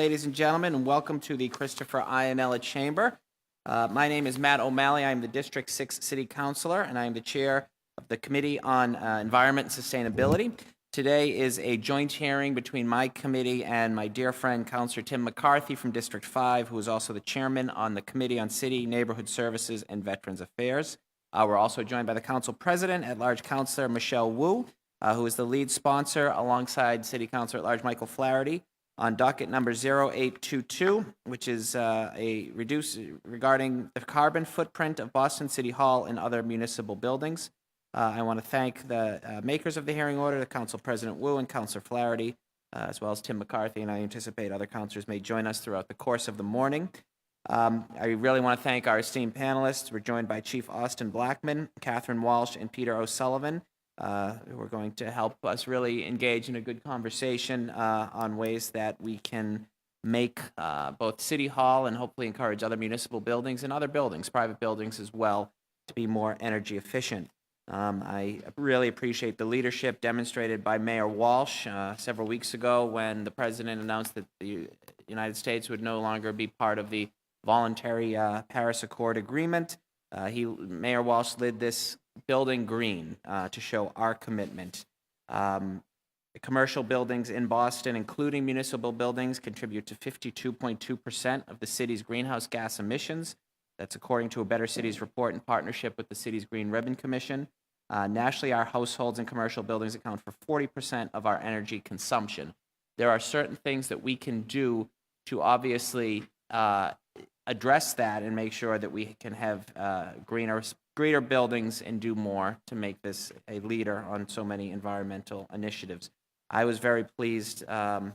ladies and gentlemen, and welcome to the Christopher Iannella Chamber. My name is Matt O'Malley. I am the District 6 City Councilor, and I am the chair of the Committee on Environment and Sustainability. Today is a joint hearing between my committee and my dear friend, Councilor Tim McCarthy from District 5, who is also the chairman on the Committee on City, Neighborhood Services, and Veterans Affairs. We're also joined by the Council President at Large, Councilor Michelle Wu, who is the lead sponsor alongside City Councilor at Large Michael Flaherty on docket number 0822, which is regarding the carbon footprint of Boston City Hall and other municipal buildings. I want to thank the makers of the hearing order, the Council President Wu and Councilor Flaherty, as well as Tim McCarthy, and I anticipate other councilors may join us throughout the course of the morning. I really want to thank our esteemed panelists. We're joined by Chief Austin Blackman, Catherine Walsh, and Peter O'Sullivan, who are going to help us really engage in a good conversation on ways that we can make both City Hall and hopefully encourage other municipal buildings and other buildings, private buildings as well, to be more energy efficient. I really appreciate the leadership demonstrated by Mayor Walsh several weeks ago when the President announced that the United States would no longer be part of the voluntary Paris Accord agreement. Mayor Walsh lit this building green to show our commitment. The commercial buildings in Boston, including municipal buildings, contribute to 52.2% of the city's greenhouse gas emissions. That's according to a Better Cities report in partnership with the city's Green Ribbon Commission. Nationally, our households and commercial buildings account for 40% of our energy consumption. There are certain things that we can do to obviously address that and make sure that we can have greener buildings and do more to make this a leader on so many environmental initiatives. I was very pleased to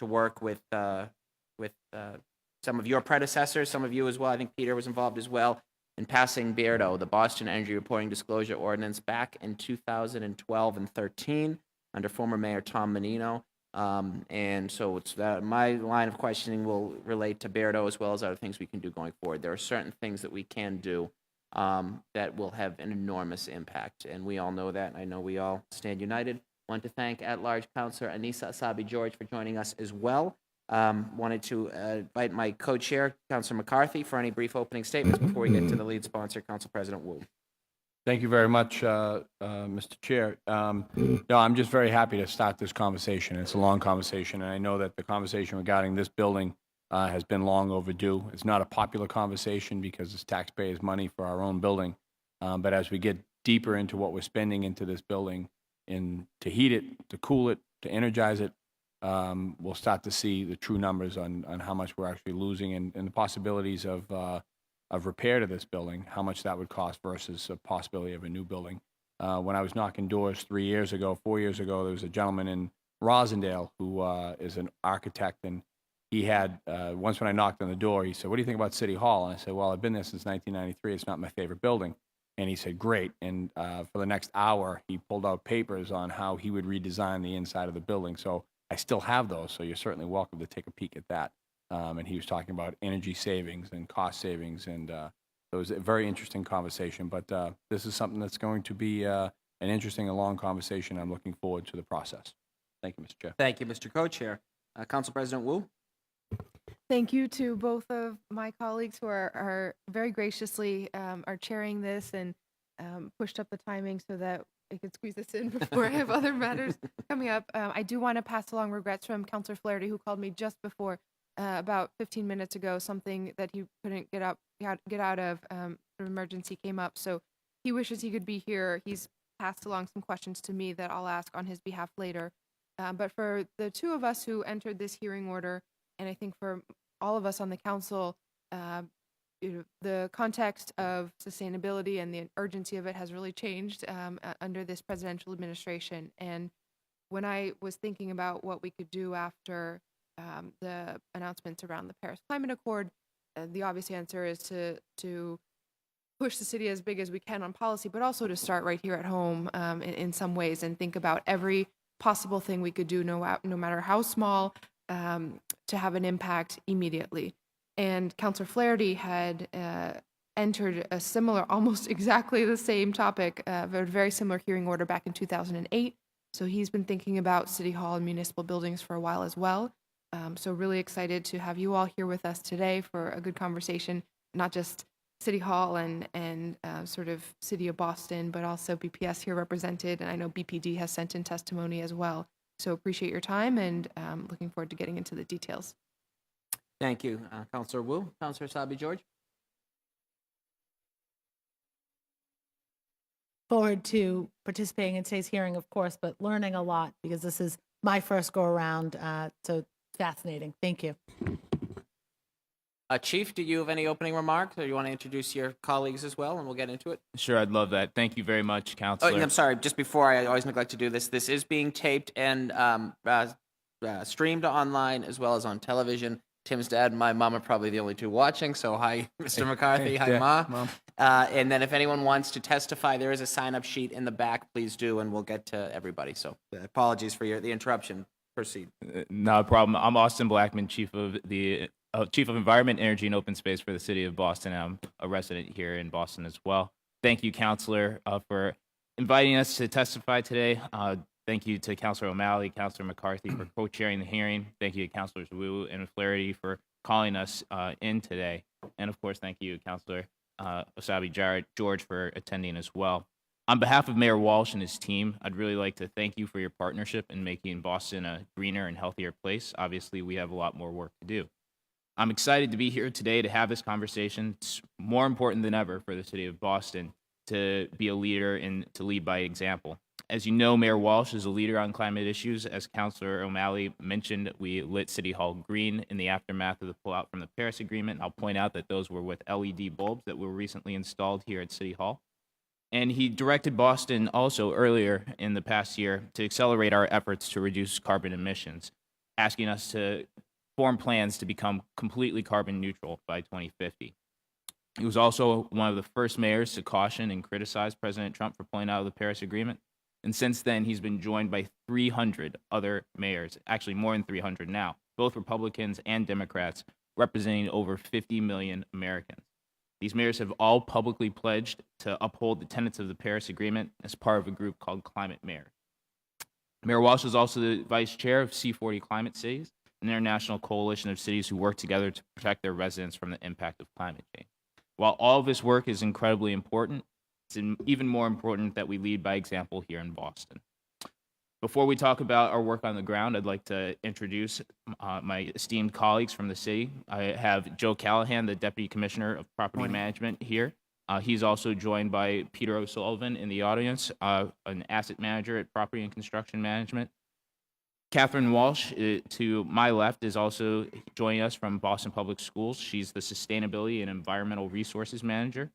work with some of your predecessors, some of you as well. I think Peter was involved as well in passing BERDO, the Boston Energy Reporting Disclosure Ordinance, back in 2012 and 13 under former Mayor Tom Menino. And so it's my line of questioning will relate to BERDO as well as other things we can do going forward. There are certain things that we can do that will have an enormous impact, and we all know that. I know we all stand united. I want to thank at-large Councilor Anissa Asabi-George for joining us as well. Wanted to invite my co-chair, Councilor McCarthy, for any brief opening statements before we get to the lead sponsor, Council President Wu. Thank you very much, Mr. Chair. No, I'm just very happy to start this conversation. It's a long conversation, and I know that the conversation regarding this building has been long overdue. It's not a popular conversation because it's taxpayers' money for our own building. But as we get deeper into what we're spending into this building, to heat it, to cool it, to energize it, we'll start to see the true numbers on how much we're actually losing and the possibilities of repair to this building, how much that would cost versus a possibility of a new building. When I was knocking doors 4 years ago, there was a gentleman in Rosendale who is an architect, and he had, once when I knocked on the door, he said, "What do you think about City Hall?" And I said, "Well, I've been there since 1993. It's not my favorite building." And he said, "Great." And for the next hour, he pulled out papers on how he would redesign the inside of the building. So I still have those, so you're certainly welcome to take a peek at that. And he was talking about energy savings and cost savings, and it was a very interesting conversation. But this is something that's going to be an interesting and long conversation. I'm looking forward to the process. Thank you, Mr. Chair. Thank you, Mr. Co-Chair. Council President Wu. Thank you to both of my colleagues who are very graciously are chairing this and pushed up the timing so that I could squeeze this in before I have other matters coming up. I do want to pass along regrets from Councilor Flaherty, who called me just before about 15 minutes ago. Something that he couldn't get out of an emergency came up, so he wishes he could be here. He's passed along some questions to me that I'll ask on his behalf later. But for the two of us who entered this hearing order, and I think for all of us on the council, the context of sustainability and the urgency of it has really changed under this presidential administration. And when I was thinking about what we could do after the announcements around the Paris Climate Accord, the obvious answer is to push the city as big as we can on policy, but also to start right here at home in some ways and think about every possible thing we could do, no matter how small, to have an impact immediately. And Councilor Flaherty had entered a similar, almost exactly the same topic, a very similar hearing order back in 2008. So he's been thinking about City Hall and municipal buildings for a while as well. So really excited to have you all here with us today for a good conversation, not just City Hall and sort of City of Boston, but also BPS here represented. And I know BPD has sent in testimony as well. So appreciate your time and looking forward to getting into the details. Thank you, Councilor Wu. Councilor Sabi George? Forward to participating in today's hearing, of course, but learning a lot because this is my first go around. So fascinating. Thank you. Chief, do you have any opening remarks, or you want to introduce your colleagues as well, and we'll get into it? Sure, I'd love that. Thank you very much, Oh, Counselor. and I'm sorry, just before, I always neglect to do this. This is being taped and streamed online as well as on television. Tim's dad and my mom are probably the only two watching, so hi, Mr. McCarthy. Hi, Dad, Ma. Mom. And then if anyone wants to testify, there is a sign-up sheet in the back. Please do, and we'll get to everybody. So apologies for the interruption. Proceed. Not a problem. I'm Austin Blackman, Chief of Environment, Energy, and Open Space for the City of Boston. I'm a resident here in Boston as well. Thank you, Counselor, for inviting us to testify today. Thank you to Counselor O'Malley, Counselor McCarthy for co-chairing the hearing. Thank you to Counselors Wu and Flaherty for calling us in today. And of course, thank you, Counselor Osabi George, for attending as well. On behalf of Mayor Walsh and his team, I'd really like to thank you for your partnership in making Boston a greener and healthier place. Obviously, we have a lot more work to do. I'm excited to be here today to have this conversation. It's more important than ever for the city of Boston to be a leader and to lead by example. As you know, Mayor Walsh is a leader on climate issues. As Councilor O'Malley mentioned, we lit City Hall green in the aftermath of the pullout from the Paris Agreement. I'll point out that those were with LED bulbs that were recently installed here at City Hall. And he directed Boston also earlier in the past year to accelerate our efforts to reduce carbon emissions, asking us to form plans to become completely carbon neutral by 2050. He was also one of the first mayors to caution and criticize President Trump for pulling out of the Paris Agreement. And since then, he's been joined by 300 other mayors, actually more than 300 now, both Republicans and Democrats, representing over 50 million Americans. These mayors have all publicly pledged to uphold the tenets of the Paris Agreement as part of a group called Climate Mayors. Mayor Walsh is also the vice chair of C40 Climate Cities, an international coalition of cities who work together to protect their residents from the impact of climate change. While all of this work is incredibly important, it's even more important that we lead by example here in Boston. Before we talk about our work on the ground, I'd like to introduce my esteemed colleagues from the city. I have Joe Callahan, the Deputy Commissioner of Property Management here. He's also joined by Peter O'Sullivan in the audience, an asset manager at Property and Construction Management. Catherine Walsh, to my left, is also joining us from Boston Public Schools. She's the Sustainability and Environmental Resources Manager.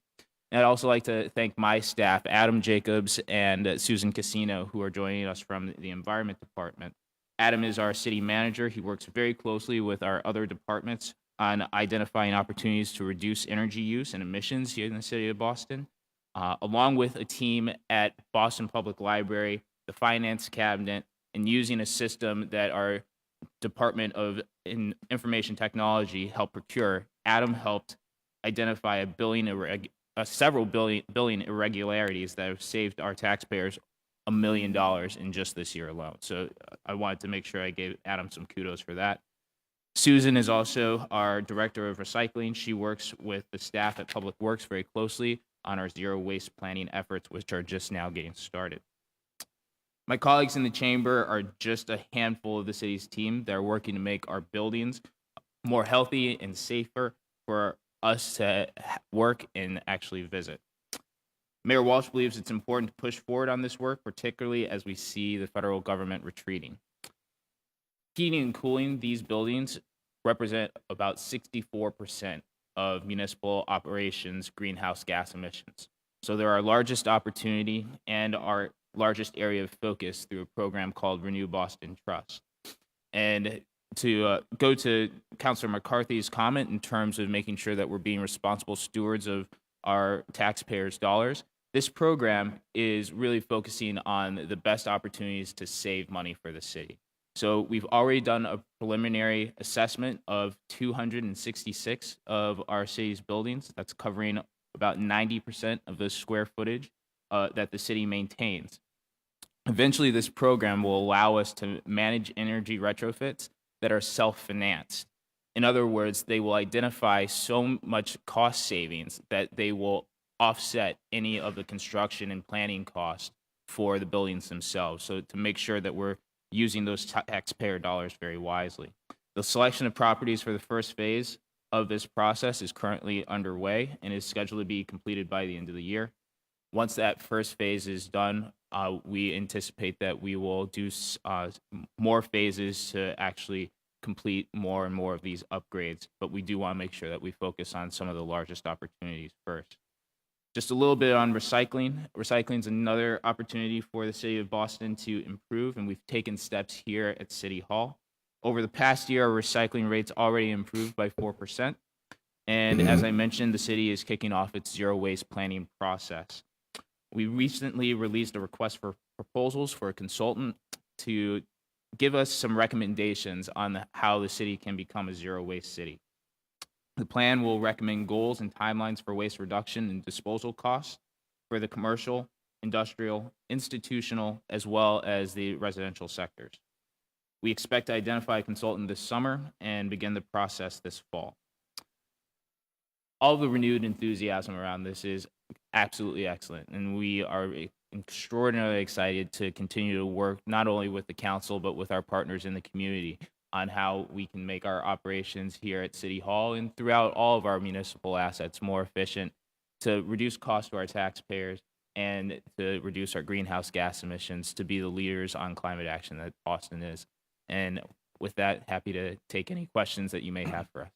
And I'd also like to thank my staff, Adam Jacobs and Susan Casino, who are joining us from the Environment Department. Adam is our city manager. He works very closely with our other departments on identifying opportunities to reduce energy use and emissions here in the city of Boston, along with a team at Boston Public Library, the Finance Cabinet, and using a system that our Department of Information Technology helped procure. Adam helped identify several billion irregularities that have saved our taxpayers $1 million in just this year alone. So I wanted to make sure I gave Adam some kudos for that. Susan is also our director of recycling. She works with the staff at Public Works very closely on our zero waste planning efforts, which are just now getting started. My colleagues in the chamber are just a handful of the city's team that are working to make our buildings more healthy and safer for us to work and actually visit. Mayor Walsh believes it's important to push forward on this work, particularly as we see the federal government retreating. Heating and cooling these buildings represent about 64% of municipal operations' greenhouse gas emissions. So they're our largest opportunity and our largest area of focus through a program called Renew Boston Trust. And to go to Councilor McCarthy's comment in terms of making sure that we're being responsible stewards of our taxpayers' dollars, this program is really focusing on the best opportunities to save money for the city. So we've already done a preliminary assessment of 266 of our city's buildings. That's covering about 90% of the square footage that the city maintains. Eventually, this program will allow us to manage energy retrofits that are self-financed. In other words, they will identify so much cost savings that they will offset any of the construction and planning costs for the buildings themselves. So to make sure that we're using those taxpayer dollars very wisely. The selection of properties for the first phase of this process is currently underway and is scheduled to be completed by the end of the year. Once that first phase is done, we anticipate that we will do more phases to actually complete more and more of these upgrades, but we do want to make sure that we focus on some of the largest opportunities first. Just a little bit on recycling. Recycling is another opportunity for the city of Boston to improve, and we've taken steps here at City Hall. Over the past year, our recycling rates already improved by 4%. And as I mentioned, the city is kicking off its zero waste planning process. We recently released a request for proposals for a consultant to give us some recommendations on how the city can become a zero waste city. The plan will recommend goals and timelines for waste reduction and disposal costs for the commercial, industrial, institutional, as well as the residential sectors. We expect to identify a consultant this summer and begin the process this fall. All the renewed enthusiasm around this is absolutely excellent, and we are extraordinarily excited to continue to work not only with the council, but with our partners in the community on how we can make our operations here at City Hall and throughout all of our municipal assets more efficient, to reduce costs to our taxpayers and to reduce our greenhouse gas emissions, to be the leaders on climate action that Boston is. And with that, happy to take any questions that you may have for us.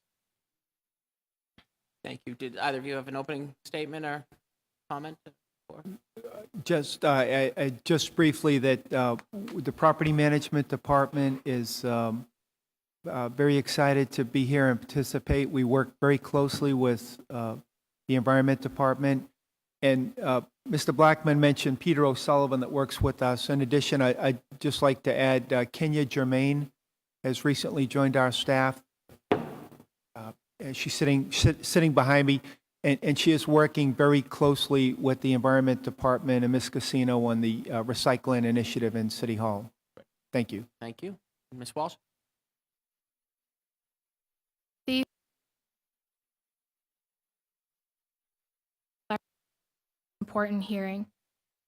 Thank you. Did either of you have an opening statement or comment? Just briefly that the Property Management Department is very excited to be here and participate. We work very closely with the Environment Department. And Mr. Blackman mentioned Peter O'Sullivan that works with us. In addition, I'd just like to add Kenya Germain has recently joined our staff. And she's sitting behind me, and she is working very closely with the Environment Department and Ms. Casino on the recycling initiative in City Hall. Thank you. Thank you. Ms. Walsh? Important hearing.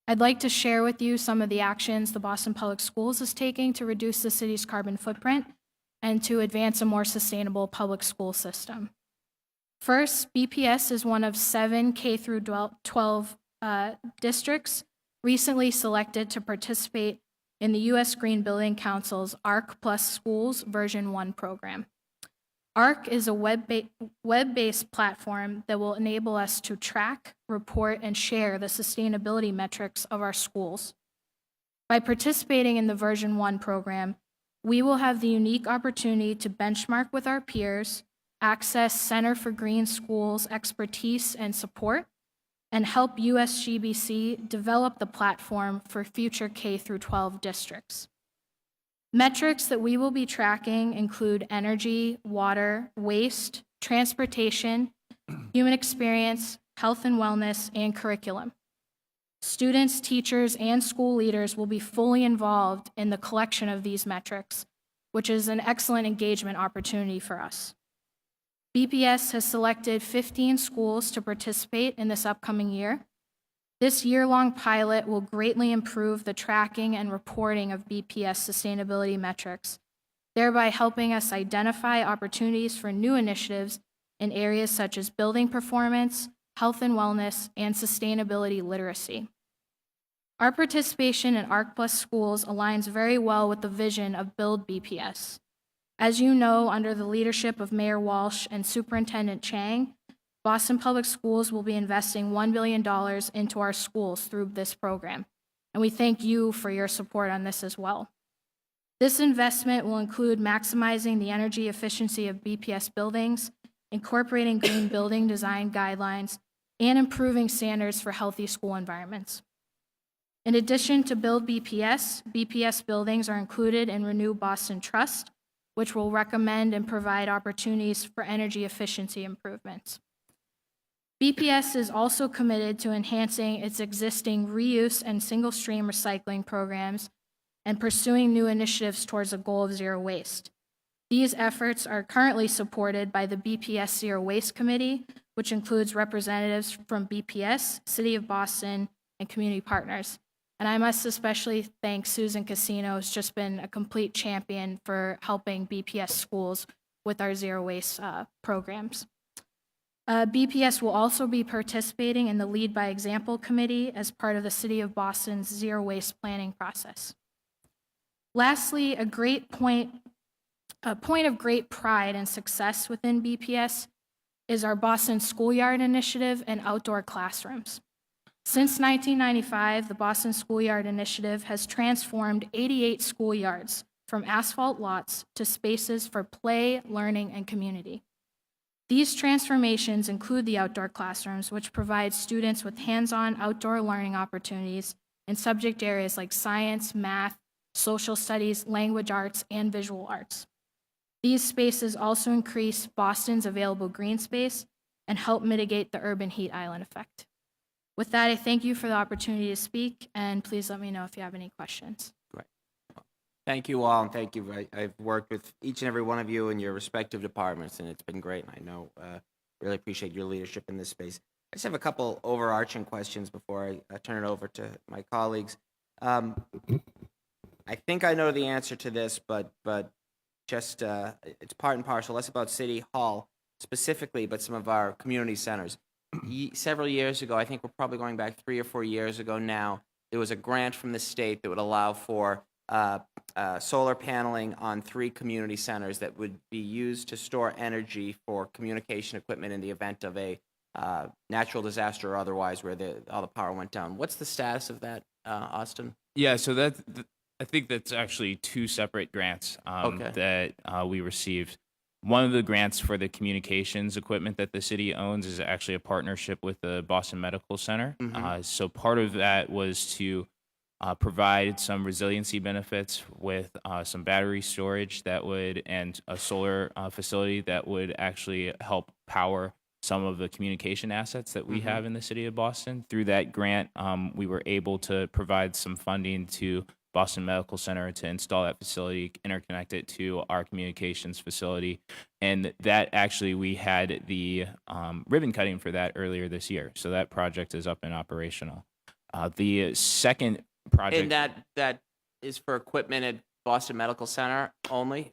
I'd like to share with you some of the actions the Boston Public Schools is taking to reduce the city's carbon footprint and to advance a more sustainable public school system. First, BPS is one of 7 K through 12 districts recently selected to participate in the U.S. Green Building Council's ARC Plus Schools Version 1 program. ARC is a web-based platform that will enable us to track, report, and share the sustainability metrics of our schools. By participating in the Version 1 program, we will have the unique opportunity to benchmark with our peers, access Center for Green Schools expertise and support, and help USGBC develop the platform for future K through 12 districts. Metrics that we will be tracking include energy, water, waste, transportation, human experience, health and wellness, and curriculum. Students, teachers, and school leaders will be fully involved in the collection of these metrics, which is an excellent engagement opportunity for us. BPS has selected 15 schools to participate in this upcoming year. This year-long pilot will greatly improve the tracking and reporting of BPS sustainability metrics, thereby helping us identify opportunities for new initiatives in areas such as building performance, health and wellness, and sustainability literacy. Our participation in ARC Plus Schools aligns very well with the vision of Build BPS. As you know, under the leadership of Mayor Walsh and Superintendent Chang, Boston Public Schools will be investing $1 billion into our schools through this program, and we thank you for your support on this as well. This investment will include maximizing the energy efficiency of BPS buildings, incorporating green building design guidelines, and improving standards for healthy school environments. In addition to Build BPS, BPS buildings are included in Renew Boston Trust, which will recommend and provide opportunities for energy efficiency improvements. BPS is also committed to enhancing its existing reuse and single-stream recycling programs and pursuing new initiatives towards a goal of zero waste. These efforts are currently supported by the BPS Zero Waste Committee, which includes representatives from BPS, City of Boston, and community partners. And I must especially thank Susan Casino, who's just been a complete champion for helping BPS schools with our zero waste programs. BPS will also be participating in the Lead by Example Committee as part of the City of Boston's zero waste planning process. Lastly, a point of great pride and success within BPS is our Boston Schoolyard Initiative and outdoor classrooms. Since 1995, the Boston Schoolyard Initiative has transformed 88 schoolyards from asphalt lots to spaces for play, learning, and community. These transformations include the outdoor classrooms, which provide students with hands-on outdoor learning opportunities in subject areas like science, math, social studies, language arts, and visual arts. These spaces also increase Boston's available green space and help mitigate the urban heat island effect. With that, I thank you for the opportunity to speak, and please let me know if you have any questions. Thank you all, and thank you. I've worked with each and every one of you in your respective departments, and it's been great, and I know, really appreciate your leadership in this space. I just have a couple overarching questions before I turn it over to my colleagues. I think I know the answer to this, but just, it's part and parcel, less about City Hall specifically, but some of our community centers. Several years ago, I think we're probably going back 3 or 4 years ago now, there was a grant from the state that would allow for solar paneling on 3 community centers that would be used to store energy for communication equipment in the event of a natural disaster or otherwise where all the power went down. What's the status of that, Austin? Yeah, so I think that's actually 2 separate grants that we received. One of the grants for the communications equipment that the city owns is actually a partnership with the Boston Medical Center. So part of that was to provide some resiliency benefits with some battery storage that would, and a solar facility that would actually help power some of the communication assets that we have in the city of Boston. Through that grant, we were able to provide some funding to Boston Medical Center to install that facility, interconnect it to our communications facility. And that actually, we had the ribbon cutting for that earlier this year. So that project is up and operational. The second project. And that is for equipment at Boston Medical Center only?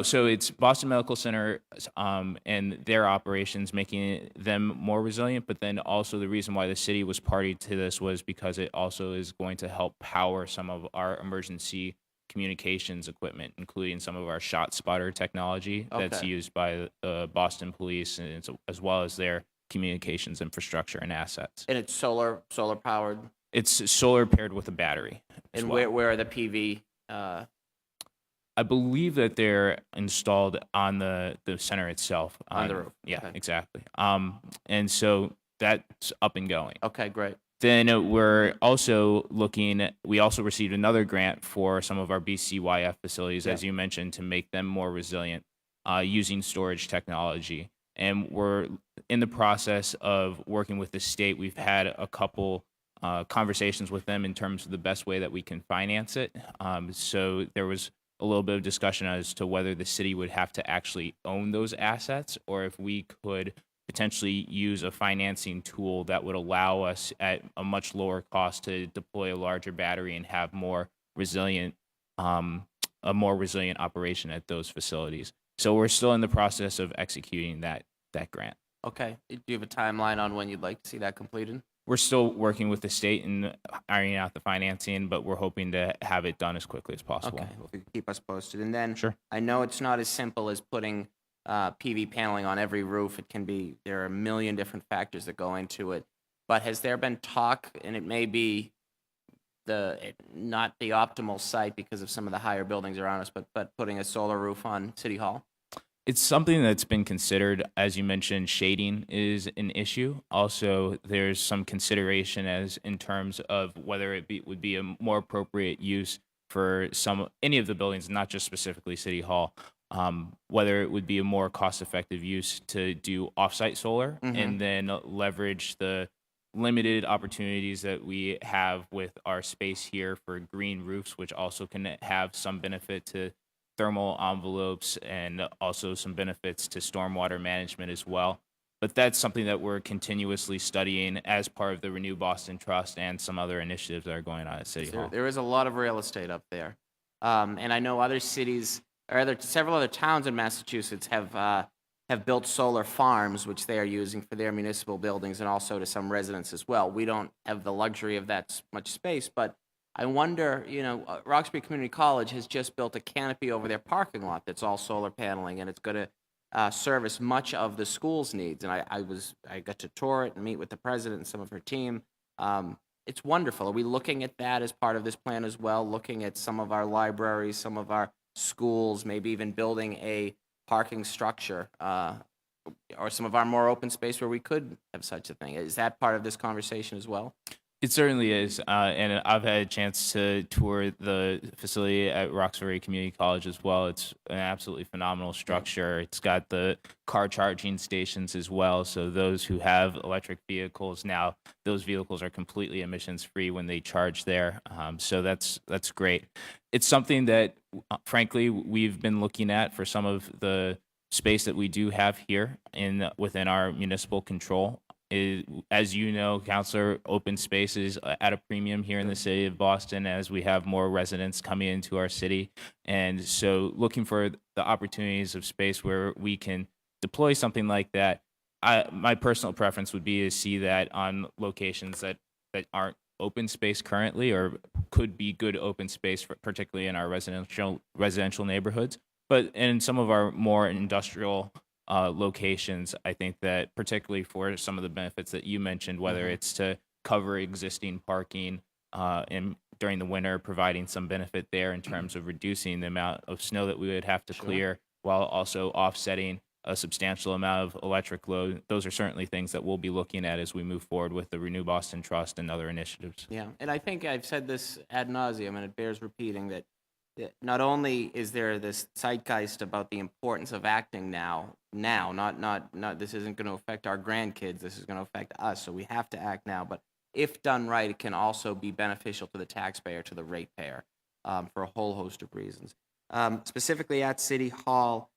So it's Boston Medical Center and their operations, making them more resilient. But then also the reason why the city was party to this was because it also is going to help power some of our emergency communications equipment, including some of our shot spotter technology that's used by the Boston Police, and as well as their communications infrastructure and assets. And it's solar powered? It's solar paired with a battery. And where are the PV? I believe that they're installed on the center itself. On the roof. Yeah, Okay. exactly. And so that's up and going. Okay, great. Then we're also we also received another grant for some of our BCYF facilities, as you mentioned, to make them more resilient using storage technology. And we're in the process of working with the state. We've had a couple conversations with them in terms of the best way that we can finance it. So there was a little bit of discussion as to whether the city would have to actually own those assets, or if we could potentially use a financing tool that would allow us at a much lower cost to deploy a larger battery and have a more resilient operation at those facilities. So we're still in the process of executing that grant. Okay. Do you have a timeline on when you'd like to see that completed? We're still working with the state and ironing out the financing, but we're hoping to have it done as quickly as possible. Okay. Well, if you could keep us posted. And then Sure. I know it's not as simple as putting PV paneling on every roof. There are a million different factors that go into it. But has there been talk, and it may be not the optimal site because of some of the higher buildings around us, but putting a solar roof on City Hall? It's something that's been considered. As you mentioned, shading is an issue. Also, there's some consideration in terms of whether would be a more appropriate use for any of the buildings, not just specifically City Hall, whether it would be a more cost-effective use to do off-site solar and then leverage the limited opportunities that we have with our space here for green roofs, which also can have some benefit to thermal envelopes and also some benefits to stormwater management as well. But that's something that we're continuously studying as part of the Renew Boston Trust and some other initiatives that are going on at City Hall. There is a lot of real estate up there. And I know other cities, or several other towns in Massachusetts have built solar farms, which they are using for their municipal buildings and also to some residents as well. We don't have the luxury of that much space, but I wonder, Roxbury Community College has just built a canopy over their parking lot that's all solar paneling, and it's going to service much of the school's needs. And I got to tour it and meet with the president and some of her team. It's wonderful. Are we looking at that as part of this plan as well? Looking at some of our libraries, some of our schools, maybe even building a parking structure, or some of our more open space where we could have such a thing. Is that part of this conversation as well? It certainly is, and I've had a chance to tour the facility at Roxbury Community College as well. It's an absolutely phenomenal structure. It's got the car charging stations as well, so those who have electric vehicles now, those vehicles are completely emissions free when they charge there. So that's great. It's something that, frankly, we've been looking at for some of the space that we do have here within our municipal control. As you know, Councilor, open space is at a premium here in the city of Boston as we have more residents coming into our city. And so looking for the opportunities of space where we can deploy something like that, my personal preference would be to see that on locations that aren't open space currently or could be good open space, particularly in our residential neighborhoods. But in some of our more industrial locations, I think that particularly for some of the benefits that you mentioned, whether it's to cover existing parking and during the winter, providing some benefit there in terms of reducing the amount of snow that we would have to clear while also offsetting a substantial amount of electric load. Those are certainly things that we'll be looking at as we move forward with the Renew Boston Trust and other initiatives. Yeah, and I think I've said this ad nauseum, and it bears repeating that not only is there this zeitgeist about the importance of acting now, not this isn't going to affect our grandkids, this is going to affect us, so we have to act now, but if done right, it can also be beneficial to the taxpayer, to the ratepayer, for a whole host of reasons. Specifically at City Hall,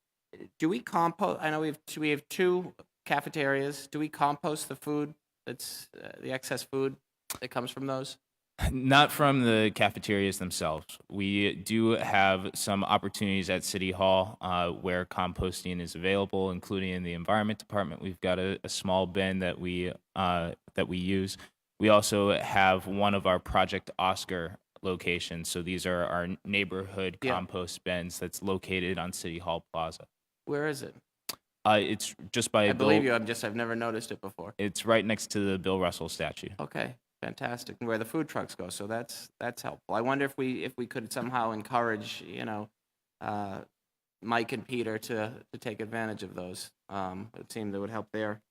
do we compost? I know we have two cafeterias. Do we compost the food that's the excess food that comes from those? Not from the cafeterias themselves. We do have some opportunities at City Hall where composting is available, including in the Environment Department. We've got a small bin that we use. We also have one of our Project Oscar locations. So these are our neighborhood compost bins that's located on City Hall Plaza. Where is it? It's just by I believe you. I've never noticed it before. It's right next to the Bill Russell statue. Okay. Fantastic, and where the food trucks go, so that's helpful. I wonder if we could somehow encourage, Mike and Peter to take advantage of those. It seemed that would help their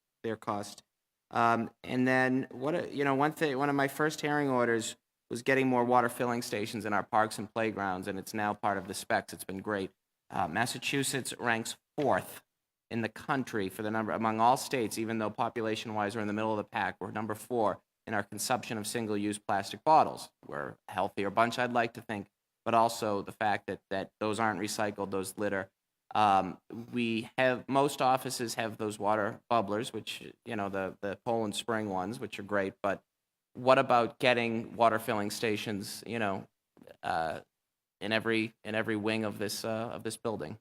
cost. And then one of my first hearing orders was getting more water filling stations in our parks and playgrounds, and it's now part of the specs. It's been great. Massachusetts ranks 4th in the country for the number among all states, even though population-wise we're in the middle of the pack. We're number 4 in our consumption of single-use plastic bottles. We're a healthier bunch, I'd like to think, but also the fact that those aren't recycled, those litter. Most offices have those water bubblers, which, the Poland Spring ones, which are great, but what about getting water filling stations, in every wing of this building?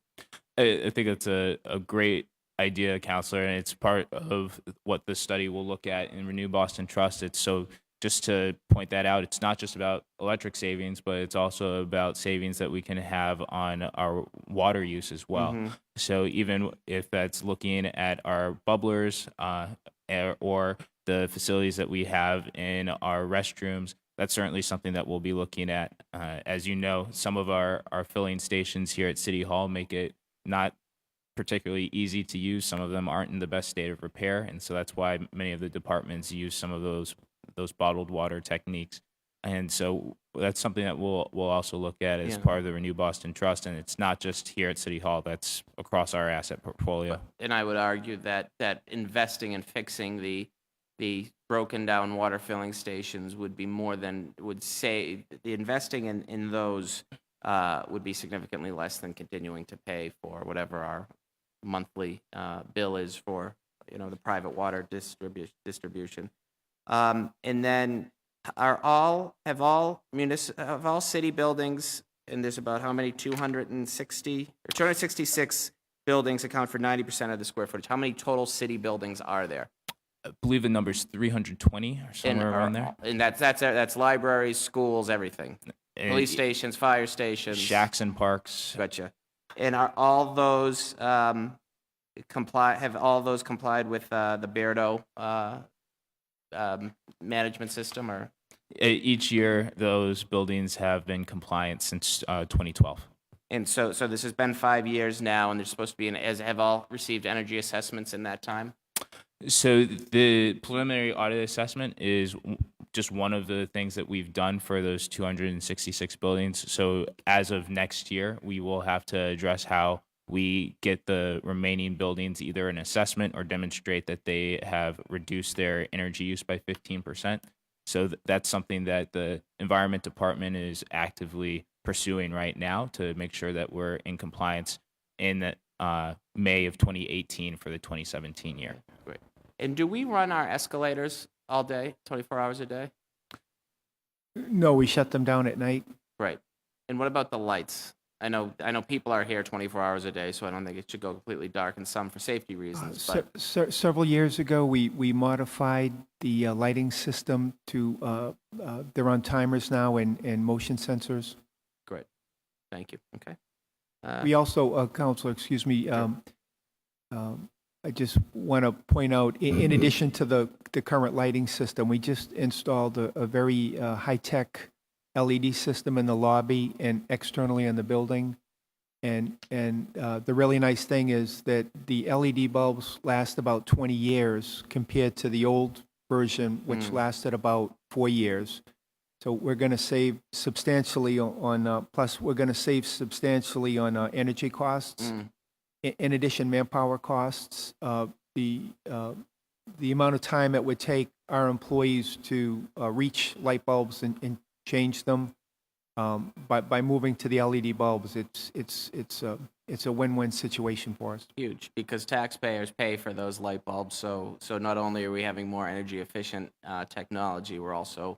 I think that's a great idea, Counselor, and it's part of what the study will look at in Renew Boston Trust. So just to point that out, it's not just about electric savings, but it's also about savings that we can have on our water use as well. Mm-hmm. So even if that's looking at our bubblers or the facilities that we have in our restrooms, that's certainly something that we'll be looking at. As you know, some of our filling stations here at City Hall make it not particularly easy to use. Some of them aren't in the best state of repair, and so that's why many of the departments use some of those bottled water techniques. And so that's something that we'll also look at as part of the Renew Boston Trust, and it's not just here at City Hall, that's across our asset portfolio. And I would argue that investing in fixing the broken down water filling stations would be more than would say the investing in those would be significantly less than continuing to pay for whatever our monthly bill is for, the private water distribution. And then have all city buildings, and there's about how many, 266 buildings account for 90% of the square footage. How many total city buildings are there? I believe the number's 320 or somewhere around there. And that's libraries, schools, everything. And Police stations, fire stations. shacks and parks. Gotcha. And are all those have all those complied with the Beardo management system, or? Each year, those buildings have been compliant since 2012. And so this has been 5 years now, and they're supposed to be have all received energy assessments in that time? So the preliminary audit assessment is just one of the things that we've done for those 266 buildings. So as of next year, we will have to address how we get the remaining buildings either an assessment or demonstrate that they have reduced their energy use by 15%. So that's something that the Environment Department is actively pursuing right now to make sure that we're in compliance in the, May of 2018 for the 2017 year. Great. And do we run our escalators all day, 24 hours a day? No, we shut them down at night. Right. And what about the lights? I know people are here 24 hours a day, so I don't think it should go completely dark, and some for safety reasons. But Several years ago, we modified the lighting system to, they're on timers now and motion sensors. great. Thank you. Okay. We also, Counselor, excuse me, I just want to point out, in addition to the current lighting system, we just installed a very high-tech LED system in the lobby and externally in the building. And the really nice thing is that the LED bulbs last about 20 years compared to the old version, which lasted about 4 years. So we're going to save substantially on, plus we're going to save substantially on energy costs. In addition, manpower costs. The amount of time it would take our employees to reach light bulbs and change them, by moving to the LED bulbs, it's a win-win situation for us. Huge, because taxpayers pay for those light bulbs. So not only are we having more energy efficient technology, we're also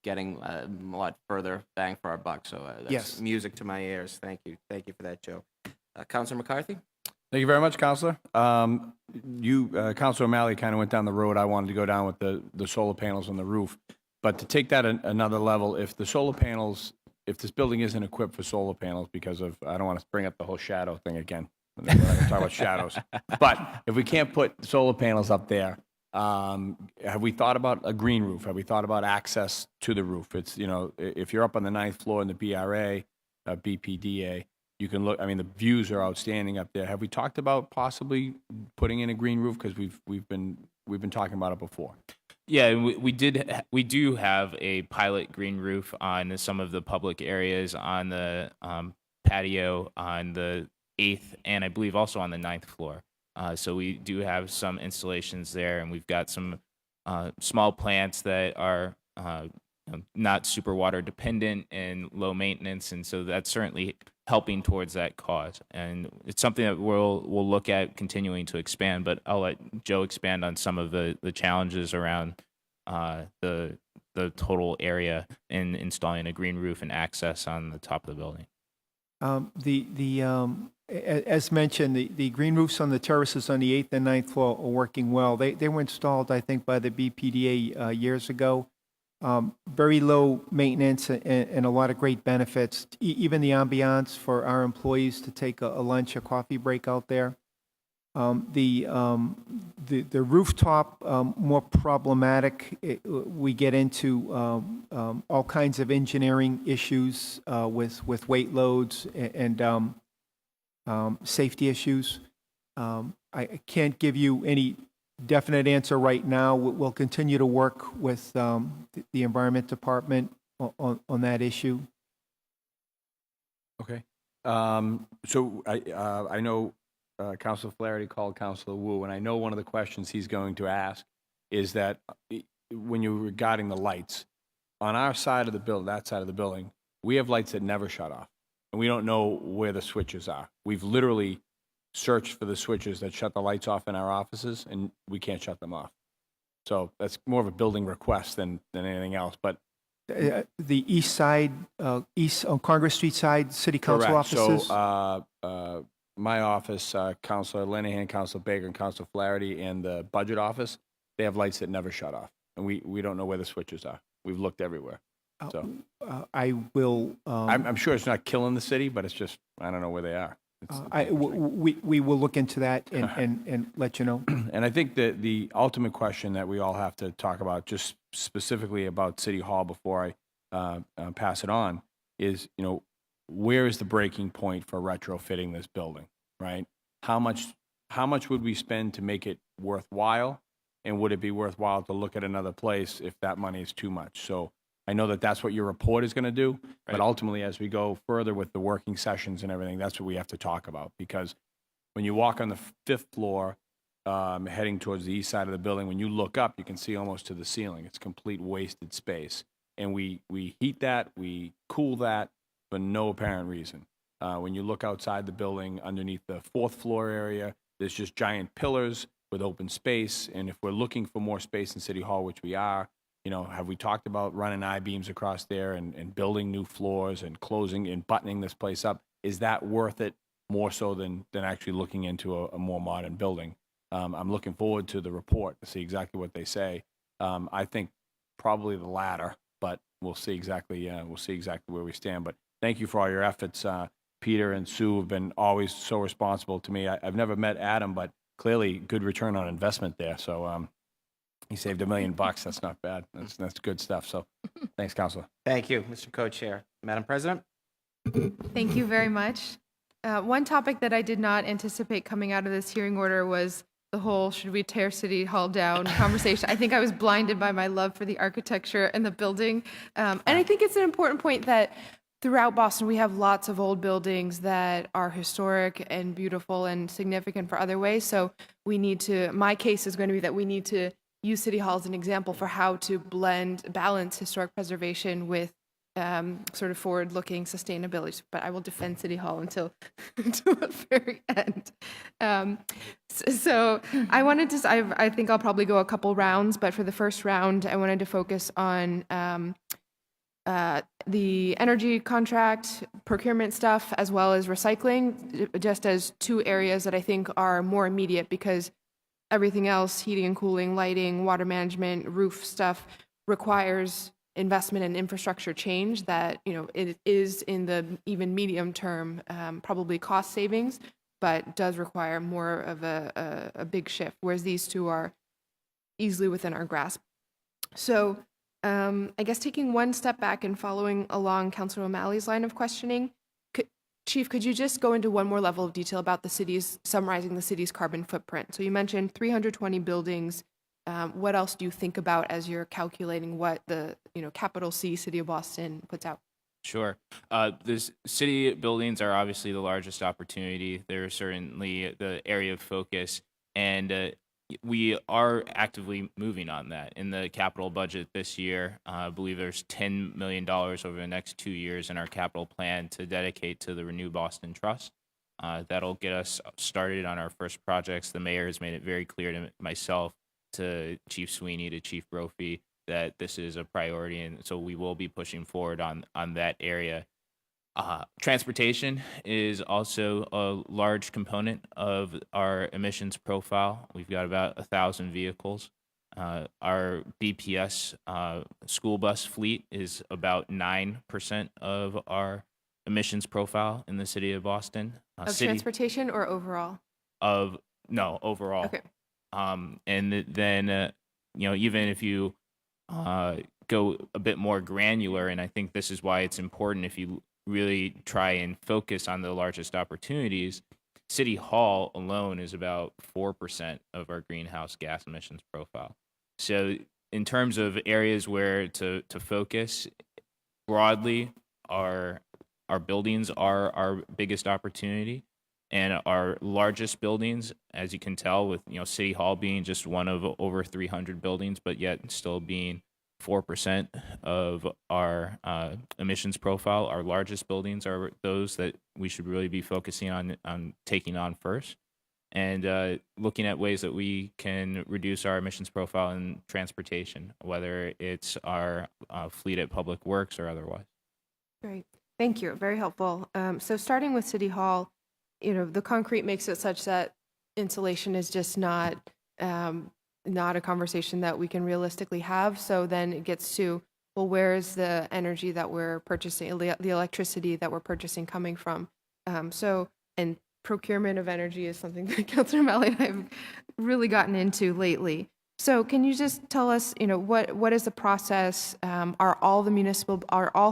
getting a lot further bang for our buck. So that's Yes. music to my ears. Thank you for that, Joe. Councilor McCarthy. Thank you very much, Counselor. Counselor O'Malley kind of went down the road I wanted to go down with the solar panels on the roof. But to take that another level, if the solar panels, if this building isn't equipped for solar panels because of, I don't want to bring up the whole shadow thing again. We're not going to talk about shadows. But if we can't put solar panels up there, have we thought about a green roof? Have we thought about access to the roof? It's, if you're up on the 9th floor in the BRA, BPDA, you can look, I mean, the views are outstanding up there. Have we talked about possibly putting in a green roof? Because we've been talking about it before. Yeah, we do have a pilot green roof on some of the public areas on the patio on the 8th and I believe also on the 9th floor. So we do have some installations there, and we've got some small plants that are not super water dependent and low maintenance, and so that's certainly helping towards that cause. And it's something that we'll look at continuing to expand, but I'll let Joe expand on some of the challenges around the total area in installing a green roof and access on the top of the building. As mentioned, the green roofs on the terraces on the 8th and 9th floor are working well. They were installed, I think, by the BPDA years ago. Very low maintenance and a lot of great benefits. Even the ambiance for our employees to take a lunch or coffee break out there. The rooftop, more problematic. We get into all kinds of engineering issues with weight loads and safety issues. I can't give you any definite answer right now. We'll continue to work with the Environment Department on that issue. Okay. So I know Councilor Flaherty called Councilor Wu, and I know one of the questions he's going to ask is that when you're regarding the lights, on our side of the building, that side of the building, we have lights that never shut off. and we don't know where the switches are. We've literally searched for the switches that shut the lights off in our offices, and we can't shut them off. So that's more of a building request than anything else, but The east side, east on Congress Street side, city council correct. offices? So, my office, Councilor Linehan, Councilor Baker, and Councilor Flaherty, and the budget office, they have lights that never shut off, and we don't know where the switches are. We've looked everywhere. So I will, I'm sure it's not killing the city, but it's just, I don't know where they are. we will look into that and let you know. And I think that the ultimate question that we all have to talk about, just specifically about City Hall before I pass it on, is, where is the breaking point for retrofitting this building, right? How much would we spend to make it worthwhile? And would it be worthwhile to look at another place if that money is too much? So I know that that's what your report is going to do, but ultimately, as we go further with the working sessions and everything, that's what we have to talk about. Because when you walk on the 5th floor, heading towards the east side of the building, when you look up, you can see almost to the ceiling. It's complete wasted space. And we heat that, we cool that for no apparent reason. When you look outside the building, underneath the 4th floor area, there's just giant pillars with open space. And if we're looking for more space in City Hall, which we are, have we talked about running I-beams across there and building new floors and closing and buttoning this place up? Is that worth it more so than actually looking into a more modern building? I'm looking forward to the report to see exactly what they say. I think probably the latter, but we'll see exactly where we stand. But thank you for all your efforts. Peter and Sue have been always so responsible to me. I've never met Adam, but clearly good return on investment there. So he saved $1 million. That's not bad. That's good stuff. So thanks, Counselor. Thank you, Mr. Co-Chair. Madam President? Thank you very much. One topic that I did not anticipate coming out of this hearing order was the whole should we tear City Hall down conversation. I think I was blinded by my love for the architecture and the building. And I think it's an important point that throughout Boston, we have lots of old buildings that are historic and beautiful and significant for other ways. So my case is going to be that we need to use City Hall as an example for how to balance historic preservation with sort of forward-looking sustainability. But I will defend City Hall until the very end. So I wanted to, I think I'll probably go a couple rounds, but for the first round, I wanted to focus on the energy contract, procurement stuff, as well as recycling, just as two areas that I think are more immediate because everything else, heating and cooling, lighting, water management, roof stuff, requires investment and infrastructure change that, it is in the even medium term, probably cost savings, but does require more of a big shift, whereas these two are easily within our grasp. So I guess taking one step back and following along Councilor O'Malley's line of questioning, Chief, could you just go into one more level of detail about summarizing the city's carbon footprint? So you mentioned 320 buildings. What else do you think about as you're calculating what the capital C City of Boston puts out? Sure. The city buildings are obviously the largest opportunity. They're certainly the area of focus, and we are actively moving on that. In the capital budget this year, I believe there's $10 million over the next 2 years in our capital plan to dedicate to the Renew Boston Trust. That'll get us started on our first projects. The mayor has made it very clear to myself, to Chief Sweeney, to Chief Brophy, that this is a priority, and so we will be pushing forward on that area. Transportation is also a large component of our emissions profile. We've got about 1,000 vehicles. Our BPS school bus fleet is about 9% of our emissions profile in the city of Boston. Of transportation or overall? Overall. Okay. And then, even if you go a bit more granular, and I think this is why it's important if you really try and focus on the largest opportunities, City Hall alone is about 4% of our greenhouse gas emissions profile. So in terms of areas where to focus, broadly, our buildings are our biggest opportunity. And our largest buildings, as you can tell, with City Hall being just one of over 300 buildings, but yet still being 4% of our emissions profile. Our largest buildings are those that we should really be focusing on taking on first, and looking at ways that we can reduce our emissions profile in transportation, whether it's our fleet at Public Works or otherwise. Great. Thank you. Very helpful. So starting with City Hall, the concrete makes it such that insulation is just not a conversation that we can realistically have. So then it gets to, well, where's the energy that we're purchasing, the electricity that we're purchasing coming from? And procurement of energy is something that Councilor Malley and I have really gotten into lately. So can you just tell us, what is the process? Are all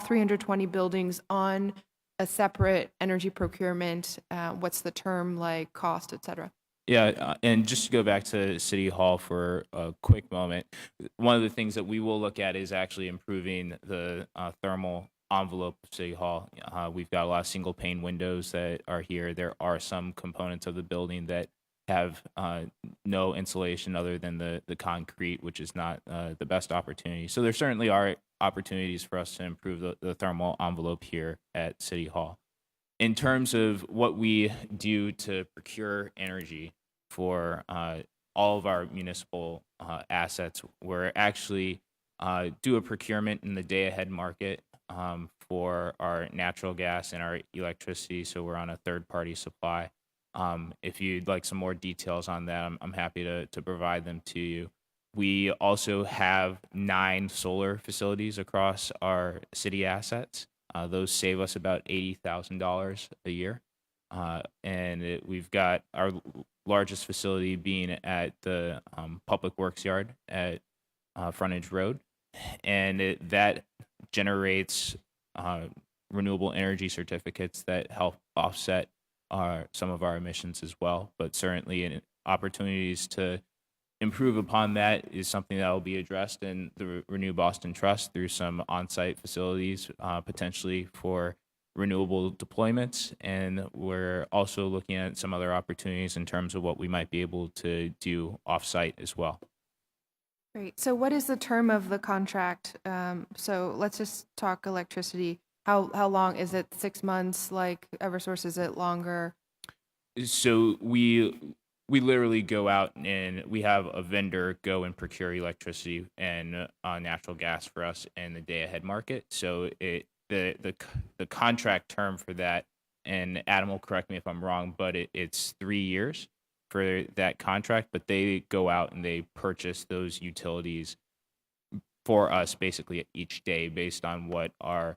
320 buildings on a separate energy procurement? What's the term, like cost, et cetera? Yeah, and just to go back to City Hall for a quick moment, one of the things that we will look at is actually improving the thermal envelope of City Hall. We've got a lot of single pane windows that are here. There are some components of the building that have no insulation other than the concrete, which is not the best opportunity. So there certainly are opportunities for us to improve the thermal envelope here at City Hall. In terms of what we do to procure energy for all of our municipal assets, we're actually do a procurement in the day-ahead market for our natural gas and our electricity, so we're on a third-party supply. If you'd like some more details on that, I'm happy to provide them to you. We also have 9 solar facilities across our city assets. Those save us about $80,000 a year. We've got our largest facility being at the Public Works Yard at Frontage Road. And that generates renewable energy certificates that help offset some of our emissions as well. But certainly opportunities to improve upon that is something that will be addressed in the Renew Boston Trust through some on-site facilities, potentially for renewable deployments. And we're also looking at some other opportunities in terms of what we might be able to do off-site as well. Great. So what is the term of the contract? So let's just talk electricity. How long is it? 6 months? Like Eversource, is it longer? So we literally go out and we have a vendor go and procure electricity and natural gas for us in the day-ahead market. So the contract term for that, and Adam will correct me if I'm wrong, but it's 3 years for that contract. But they go out and they purchase those utilities for us basically each day based on what our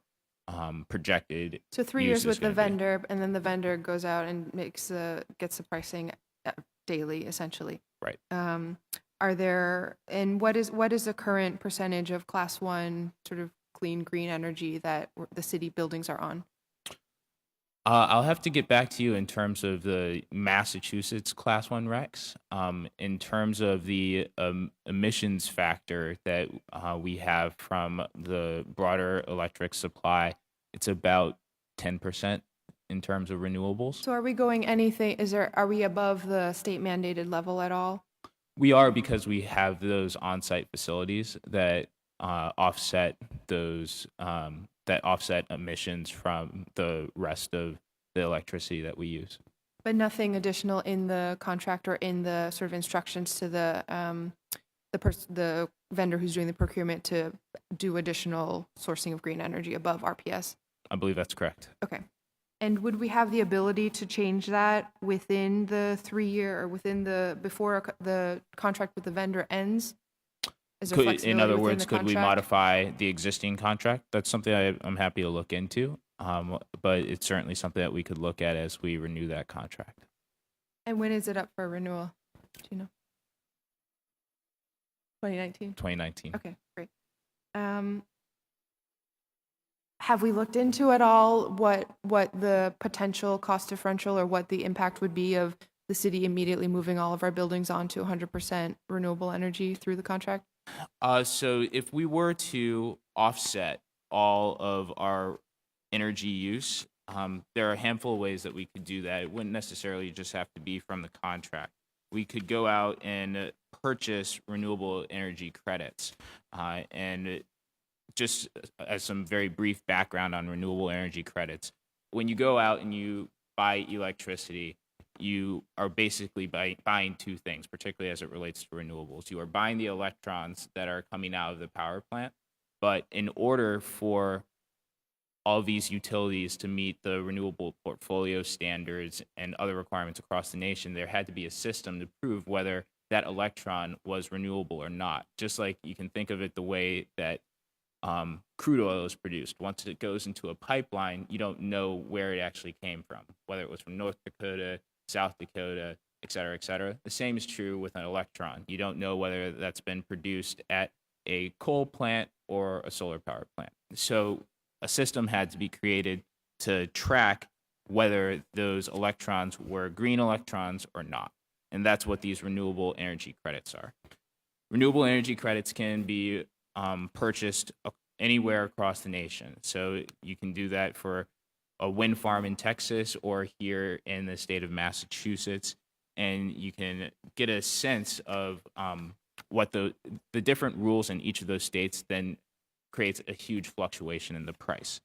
projected. So 3 use years is with the gonna be. vendor, and then the vendor goes out and gets the pricing daily, essentially. Right. What is the current percentage of Class 1 sort of clean green energy that the city buildings are on? I'll have to get back to you in terms of the Massachusetts Class 1 recs. In terms of the emissions factor that we have from the broader electric supply, it's about 10% in terms of renewables. So are we going are we above the state mandated level at all? We are, because we have those on-site facilities that offset emissions from the rest of the electricity that we use. But nothing additional in the contract or in the sort of instructions to the vendor who's doing the procurement to do additional sourcing of green energy above RPS? I believe that's correct. Okay. And would we have the ability to change that within the 3-year or before the contract with the vendor ends? Is there flexibility In other within words, the could we contract? modify the existing contract? That's something I'm happy to look into, but it's certainly something that we could look at as we renew that contract. And when is it up for renewal? Do you know? 2019? 2019. Okay, great. Have we looked into at all what the potential cost differential or what the impact would be of the city immediately moving all of our buildings onto 100% renewable energy through the contract? So if we were to offset all of our energy use, there are a handful of ways that we could do that. It wouldn't necessarily just have to be from the contract. we could go out and purchase renewable energy credits. And just as some very brief background on renewable energy credits, when you go out and you buy electricity, you are basically buying two things, particularly as it relates to renewables. You are buying the electrons that are coming out of the power plant, but in order for all these utilities to meet the renewable portfolio standards and other requirements across the nation, there had to be a system to prove whether that electron was renewable or not. Just like you can think of it the way that crude oil is produced. Once it goes into a pipeline, you don't know where it actually came from, whether it was from North Dakota, South Dakota, et cetera, et cetera. The same is true with an electron. You don't know whether that's been produced at a coal plant or a solar power plant. So a system had to be created to track whether those electrons were green electrons or not. And that's what these renewable energy credits are. Renewable energy credits can be purchased anywhere across the nation. So you can do that for a wind farm in Texas or here in the state of Massachusetts. And you can get a sense of what the different rules in each of those states then creates a huge fluctuation in the price.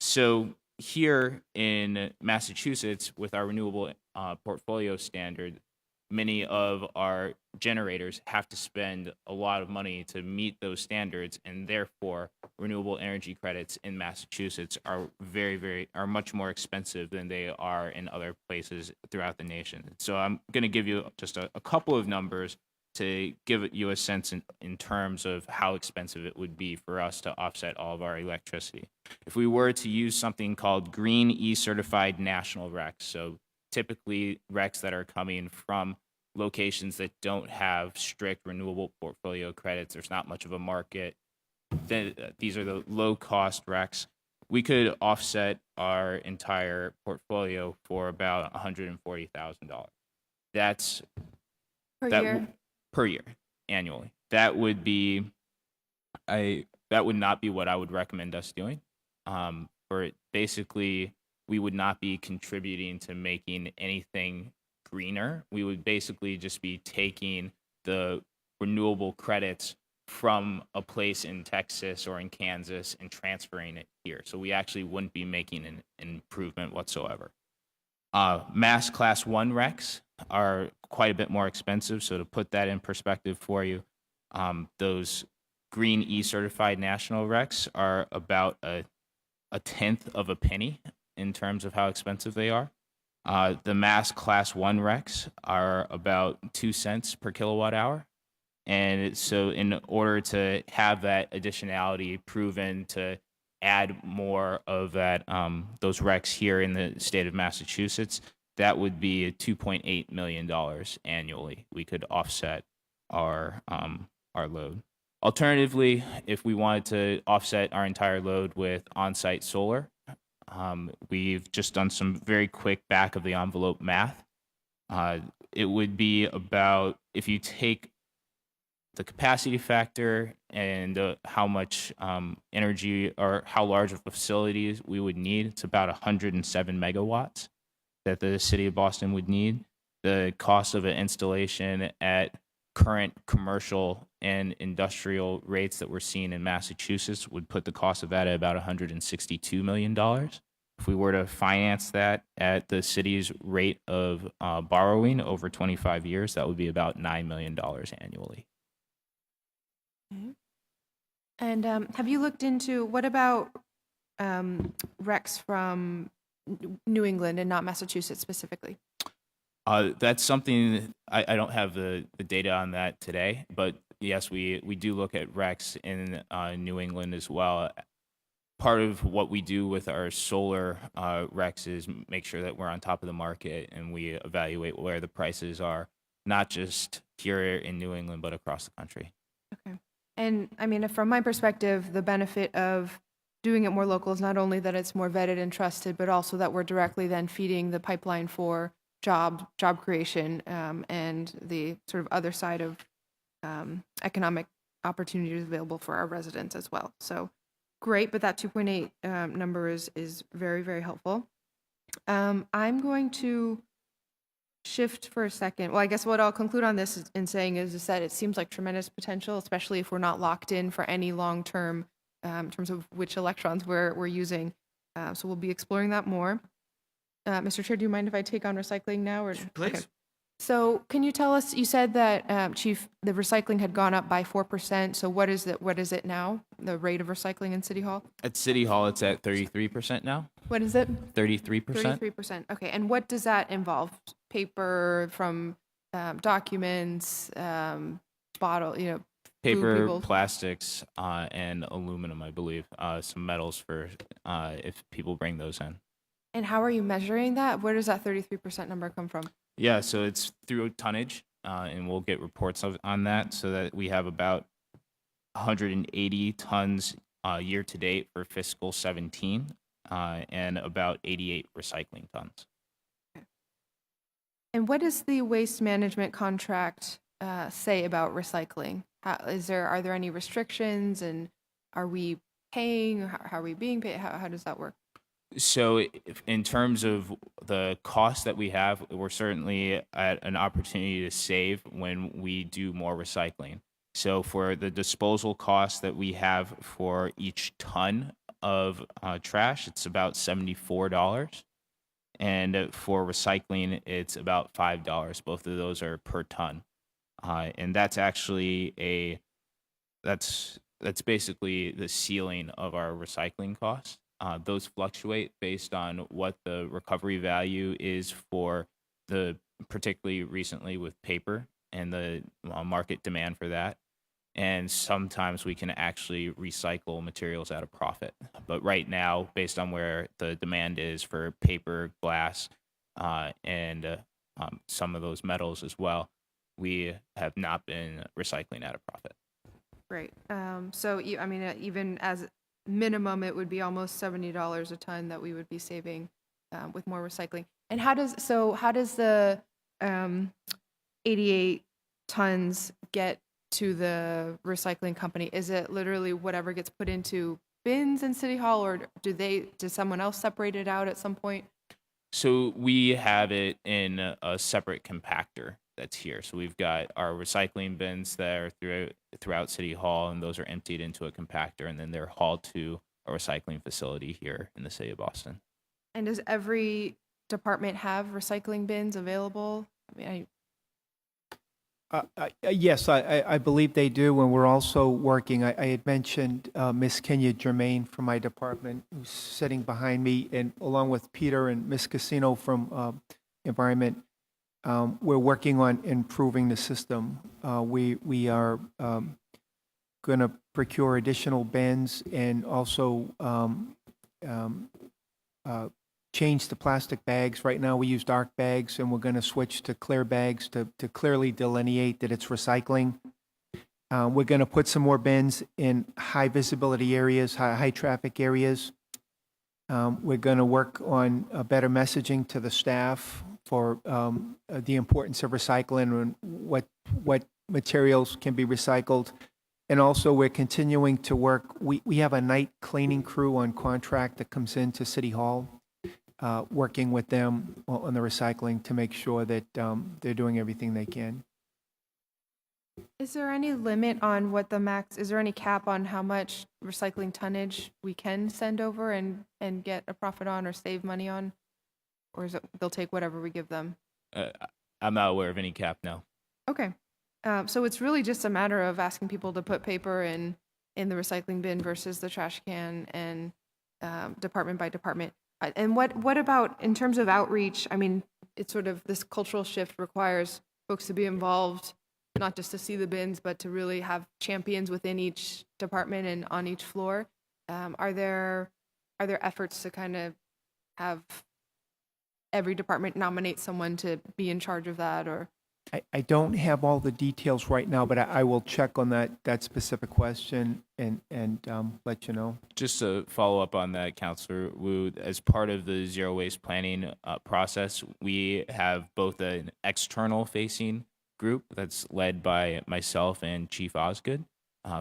So here in Massachusetts, with our renewable portfolio standard, many of our generators have to spend a lot of money to meet those standards, and therefore renewable energy credits in Massachusetts are much more expensive than they are in other places throughout the nation. So I'm going to give you just a couple of numbers to give you a sense in terms of how expensive it would be for us to offset all of our electricity. If we were to use something called Green E-certified national RECs, so typically RECs that are coming from locations that don't have strict renewable portfolio credits, there's not much of a market, then these are the low-cost RECs. We could offset our entire portfolio for about $140,000. That's Per that year? Per year, annually. That would not be what I would recommend us doing. Basically, we would not be contributing to making anything greener. We would basically just be taking the renewable credits from a place in Texas or in Kansas and transferring it here. So we actually wouldn't be making an improvement whatsoever. Mass Class 1 RECs are quite a bit more expensive. So to put that in perspective for you, those Green E-certified national RECs are about a tenth of a penny in terms of how expensive they are. The Mass Class 1 RECs are about 2 cents per kilowatt hour. And so in order to have that additionality proven to add more of that, those RECs here in the state of Massachusetts, that would be $2.8 million annually. We could offset our load. Alternatively, if we wanted to offset our entire load with on-site solar, we've just done some very quick back of the envelope math. It would be about, if you take the capacity factor and how much energy or how large of facilities we would need, it's about 107 megawatts that the city of Boston would need. The cost of an installation at current commercial and industrial rates that we're seeing in Massachusetts would put the cost of that at about $162 million. If we were to finance that at the city's rate of borrowing over 25 years, that would be about $9 million annually. And have you looked into, what about RECs from New England and not Massachusetts specifically? That's something, I don't have the data on that today, but yes, we do look at RECs in New England as well. Part of what we do with our solar RECs is make sure that we're on top of the market and we evaluate where the prices are, not just here in New England, but across the country. Okay. And I mean, from my perspective, the benefit of doing it more local is not only that it's more vetted and trusted, but also that we're directly then feeding the pipeline for job creation and the sort of other side of economic opportunities available for our residents as well. So great, but that 2.8 number is very, very helpful. I'm going to shift for a second. Well, I guess what I'll conclude on this in saying is that it seems like tremendous potential, especially if we're not locked in for any long term in terms of which electrons we're using. So we'll be exploring that more. Mr. Chair, do you mind if I take on recycling now? Or Please. Okay. So can you tell us? You said that Chief, the recycling had gone up by 4%. So what is it? What is it now? The rate of recycling in City Hall? At City Hall, it's at 33% now. What is it? 33%. 33%. Okay. And what does that involve? Paper from documents, bottle, food Paper, people. plastics, and aluminum, I believe. Some metals for if people bring those in. And how are you measuring that? Where does that 33% number come from? Yeah, so it's through tonnage, and we'll get reports on that so that we have about 180 tons year to date for fiscal 17 and about 88 recycling tons. And what does the waste management contract say about recycling? Are there any restrictions, and are we paying? How are we being paid? How does that work? So in terms of the cost that we have, we're certainly at an opportunity to save when we do more recycling. So for the disposal cost that we have for each ton of trash, it's about $74. And for recycling, it's about $5. Both of those are per ton. And that's actually that's basically the ceiling of our recycling costs. Those fluctuate based on what the recovery value is for particularly recently with paper and the market demand for that. And sometimes we can actually recycle materials at a profit. But right now, based on where the demand is for paper, glass, and some of those metals as well, we have not been recycling at a profit. Great. So even as minimum, it would be almost $70 a ton that we would be saving with more recycling. And how does the 88 tons get to the recycling company? Is it literally whatever gets put into bins in City Hall, or does someone else separate it out at some point? So we have it in a separate compactor that's here. So we've got our recycling bins that are throughout City Hall, and those are emptied into a compactor, and then they're hauled to a recycling facility here in the city of Boston. And does every department have recycling bins available? Yes, I believe they do, and we're also working. I had mentioned Miss Kenya Germain from my department, who's sitting behind me, and along with Peter and Miss Casino from Environment. We're working on improving the system. We are going to procure additional bins and also change the plastic bags. Right now, we use dark bags, and we're going to switch to clear bags to clearly delineate that it's recycling. We're going to put some more bins in high visibility areas, high traffic areas. We're going to work on better messaging to the staff for the importance of recycling and what materials can be recycled. And also, we're continuing to work. We have a night cleaning crew on contract that comes into City Hall, working with them on the recycling to make sure that they're doing everything they can. Is there any limit on what the max, is there any cap on how much recycling tonnage we can send over and get a profit on or save money on? Or is it, they'll take whatever we give them? I'm not aware of any cap now. Okay. So it's really just a matter of asking people to put paper in the recycling bin versus the trash can, and department by department. And what about in terms of outreach? I mean, it's sort of this cultural shift requires folks to be involved, not just to see the bins, but to really have champions within each department and on each floor. Are there efforts to kind of have every department nominate someone to be in charge of that? Or I don't have all the details right now, but I will check on that specific question and let you know. Just to follow up on that, Councilor Wu, as part of the zero waste planning process, we have both an external facing group that's led by myself and Chief Osgood.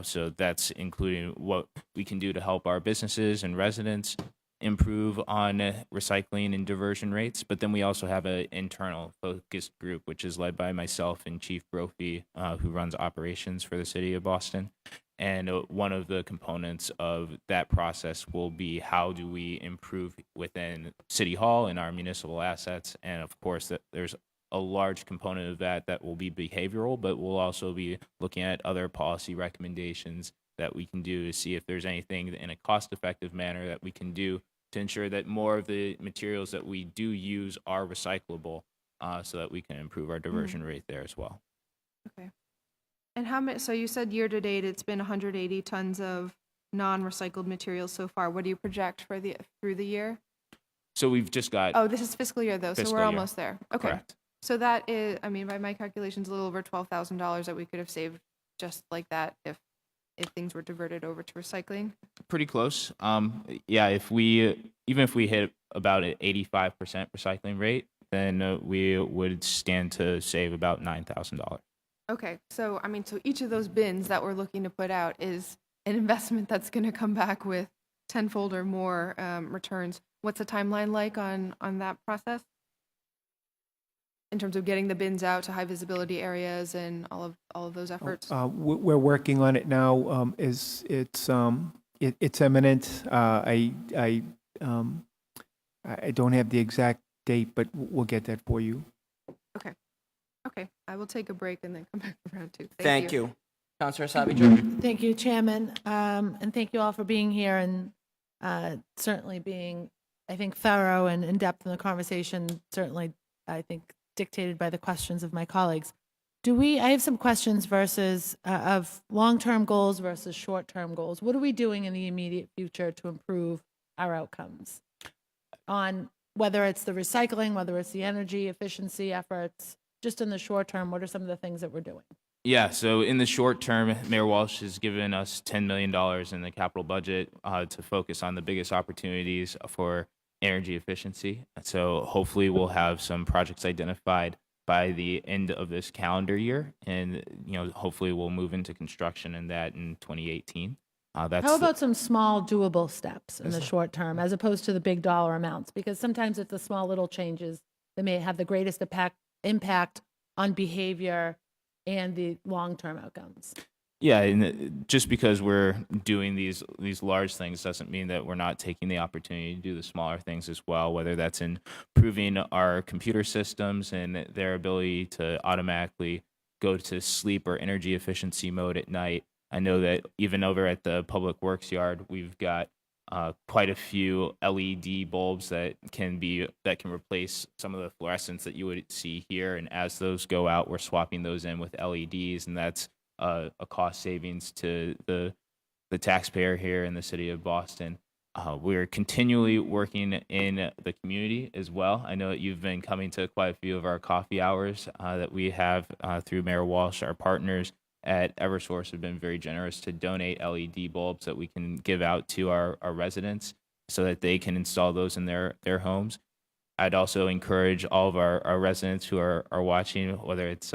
So that's including what we can do to help our businesses and residents, improve on recycling and diversion rates. But then we also have an internal focused group, which is led by myself and Chief Brophy, who runs operations for the city of Boston. And one of the components of that process will be how do we improve within City Hall and our municipal assets. And of course, that there's a large component of that will be behavioral, but we'll also be looking at other policy recommendations that we can do to see if there's anything in a cost-effective manner that we can do to ensure that more of the materials that we do use are recyclable, so that we can improve our diversion rate there as well. Okay. And how many, so you said year to date, it's been 180 tons of non-recycled materials so far. What do you project for through the year? So we've just got Oh, this is fiscal year though, so Fiscal we're year. almost there. Okay. correct. So that is, I mean, by my calculations, a little over $12,000 that we could have saved just like that if things were diverted over to recycling. Pretty close. Yeah, even if we hit about an 85% recycling rate, then we would stand to save about $9,000. Okay, so I mean, so each of those bins that we're looking to put out is an investment that's going to come back with tenfold or more returns. What's the timeline like on that process? In terms of getting the bins out to high visibility areas and all of those efforts? We're working on it now. It's imminent. I don't have the exact date, but we'll get that for you. Okay, I will take a break and then come back for round two. Thank you. Councilor Asabi George. Thank you, Chairman, and thank you all for being here and certainly being, I think, thorough and in-depth in the conversation, certainly, I think, dictated by the questions of my colleagues. I have some questions versus of long-term goals versus short-term goals. What are we doing in the immediate future to improve our outcomes? On whether it's the recycling, whether it's the energy efficiency efforts, just in the short term, what are some of the things that we're doing? Yeah, so in the short term, Mayor Walsh has given us $10 million in the capital budget to focus on the biggest opportunities for energy efficiency. So hopefully we'll have some projects identified by the end of this calendar year, and hopefully we'll move into construction in that in 2018. How about some small doable steps in the short term as opposed to the big dollar amounts? Because sometimes it's the small little changes that may have the greatest impact on behavior and the long-term outcomes. Yeah, and just because we're doing these large things doesn't mean that we're not taking the opportunity to do the smaller things as well, whether that's improving our computer systems and their ability to automatically go to sleep or energy efficiency mode at night. I know that even over at the Public Works yard, we've got quite a few LED bulbs that can replace some of the fluorescents that you would see here. And as those go out, we're swapping those in with LEDs, and that's a cost savings to the taxpayer here in the city of Boston. We're continually working in the community as well. I know that you've been coming to quite a few of our coffee hours that we have through Mayor Walsh. Our partners at Eversource have been very generous to donate LED bulbs that we can give out to our residents so that they can install those in their homes. I'd also encourage all of our residents who are watching, whether it's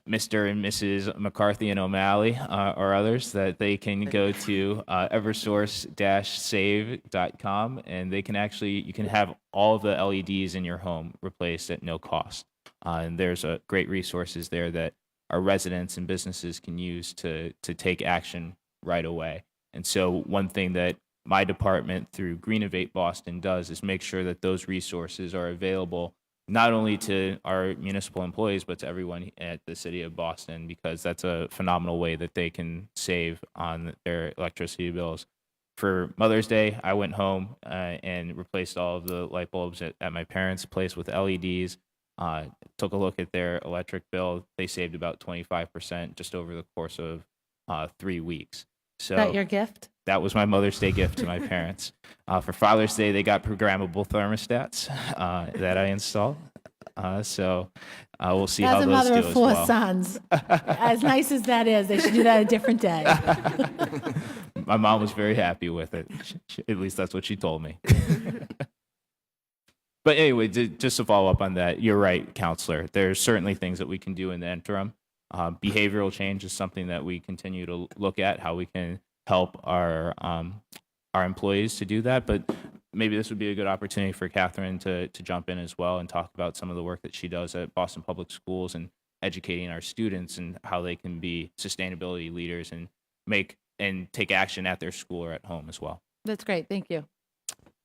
Mr. and Mrs. McCarthy and O'Malley or others, that they can go to eversource-save.com, and you can have all of the LEDs in your home replaced at no cost. And there's great resources there that our residents and businesses can use to take action right away. And so one thing that my department through Greenovate Boston does is make sure that those resources are available not only to our municipal employees, but to everyone at the city of Boston, because that's a phenomenal way that they can save on their electricity bills. For Mother's Day, I went home and replaced all of the light bulbs at my parents' place with LEDs. Took a look at their electric bill. They saved about 25% just over the course of 3 weeks. So Is that your gift? that was my Mother's Day gift to my parents. For Father's Day, they got programmable thermostats that I installed. So we'll see how As a those mother do of as four well. sons, as nice as that is, they should do that a different day. My mom was very happy with it. At least that's what she told me. But anyway, just to follow up on that, you're right, Counselor. There's certainly things that we can do in the interim. Behavioral change is something that we continue to look at, how we can help our employees to do that. But maybe this would be a good opportunity for Catherine to jump in as well and talk about some of the work that she does at Boston Public Schools and educating our students and how they can be sustainability leaders and take action at their school or at home as well. That's great. Thank you.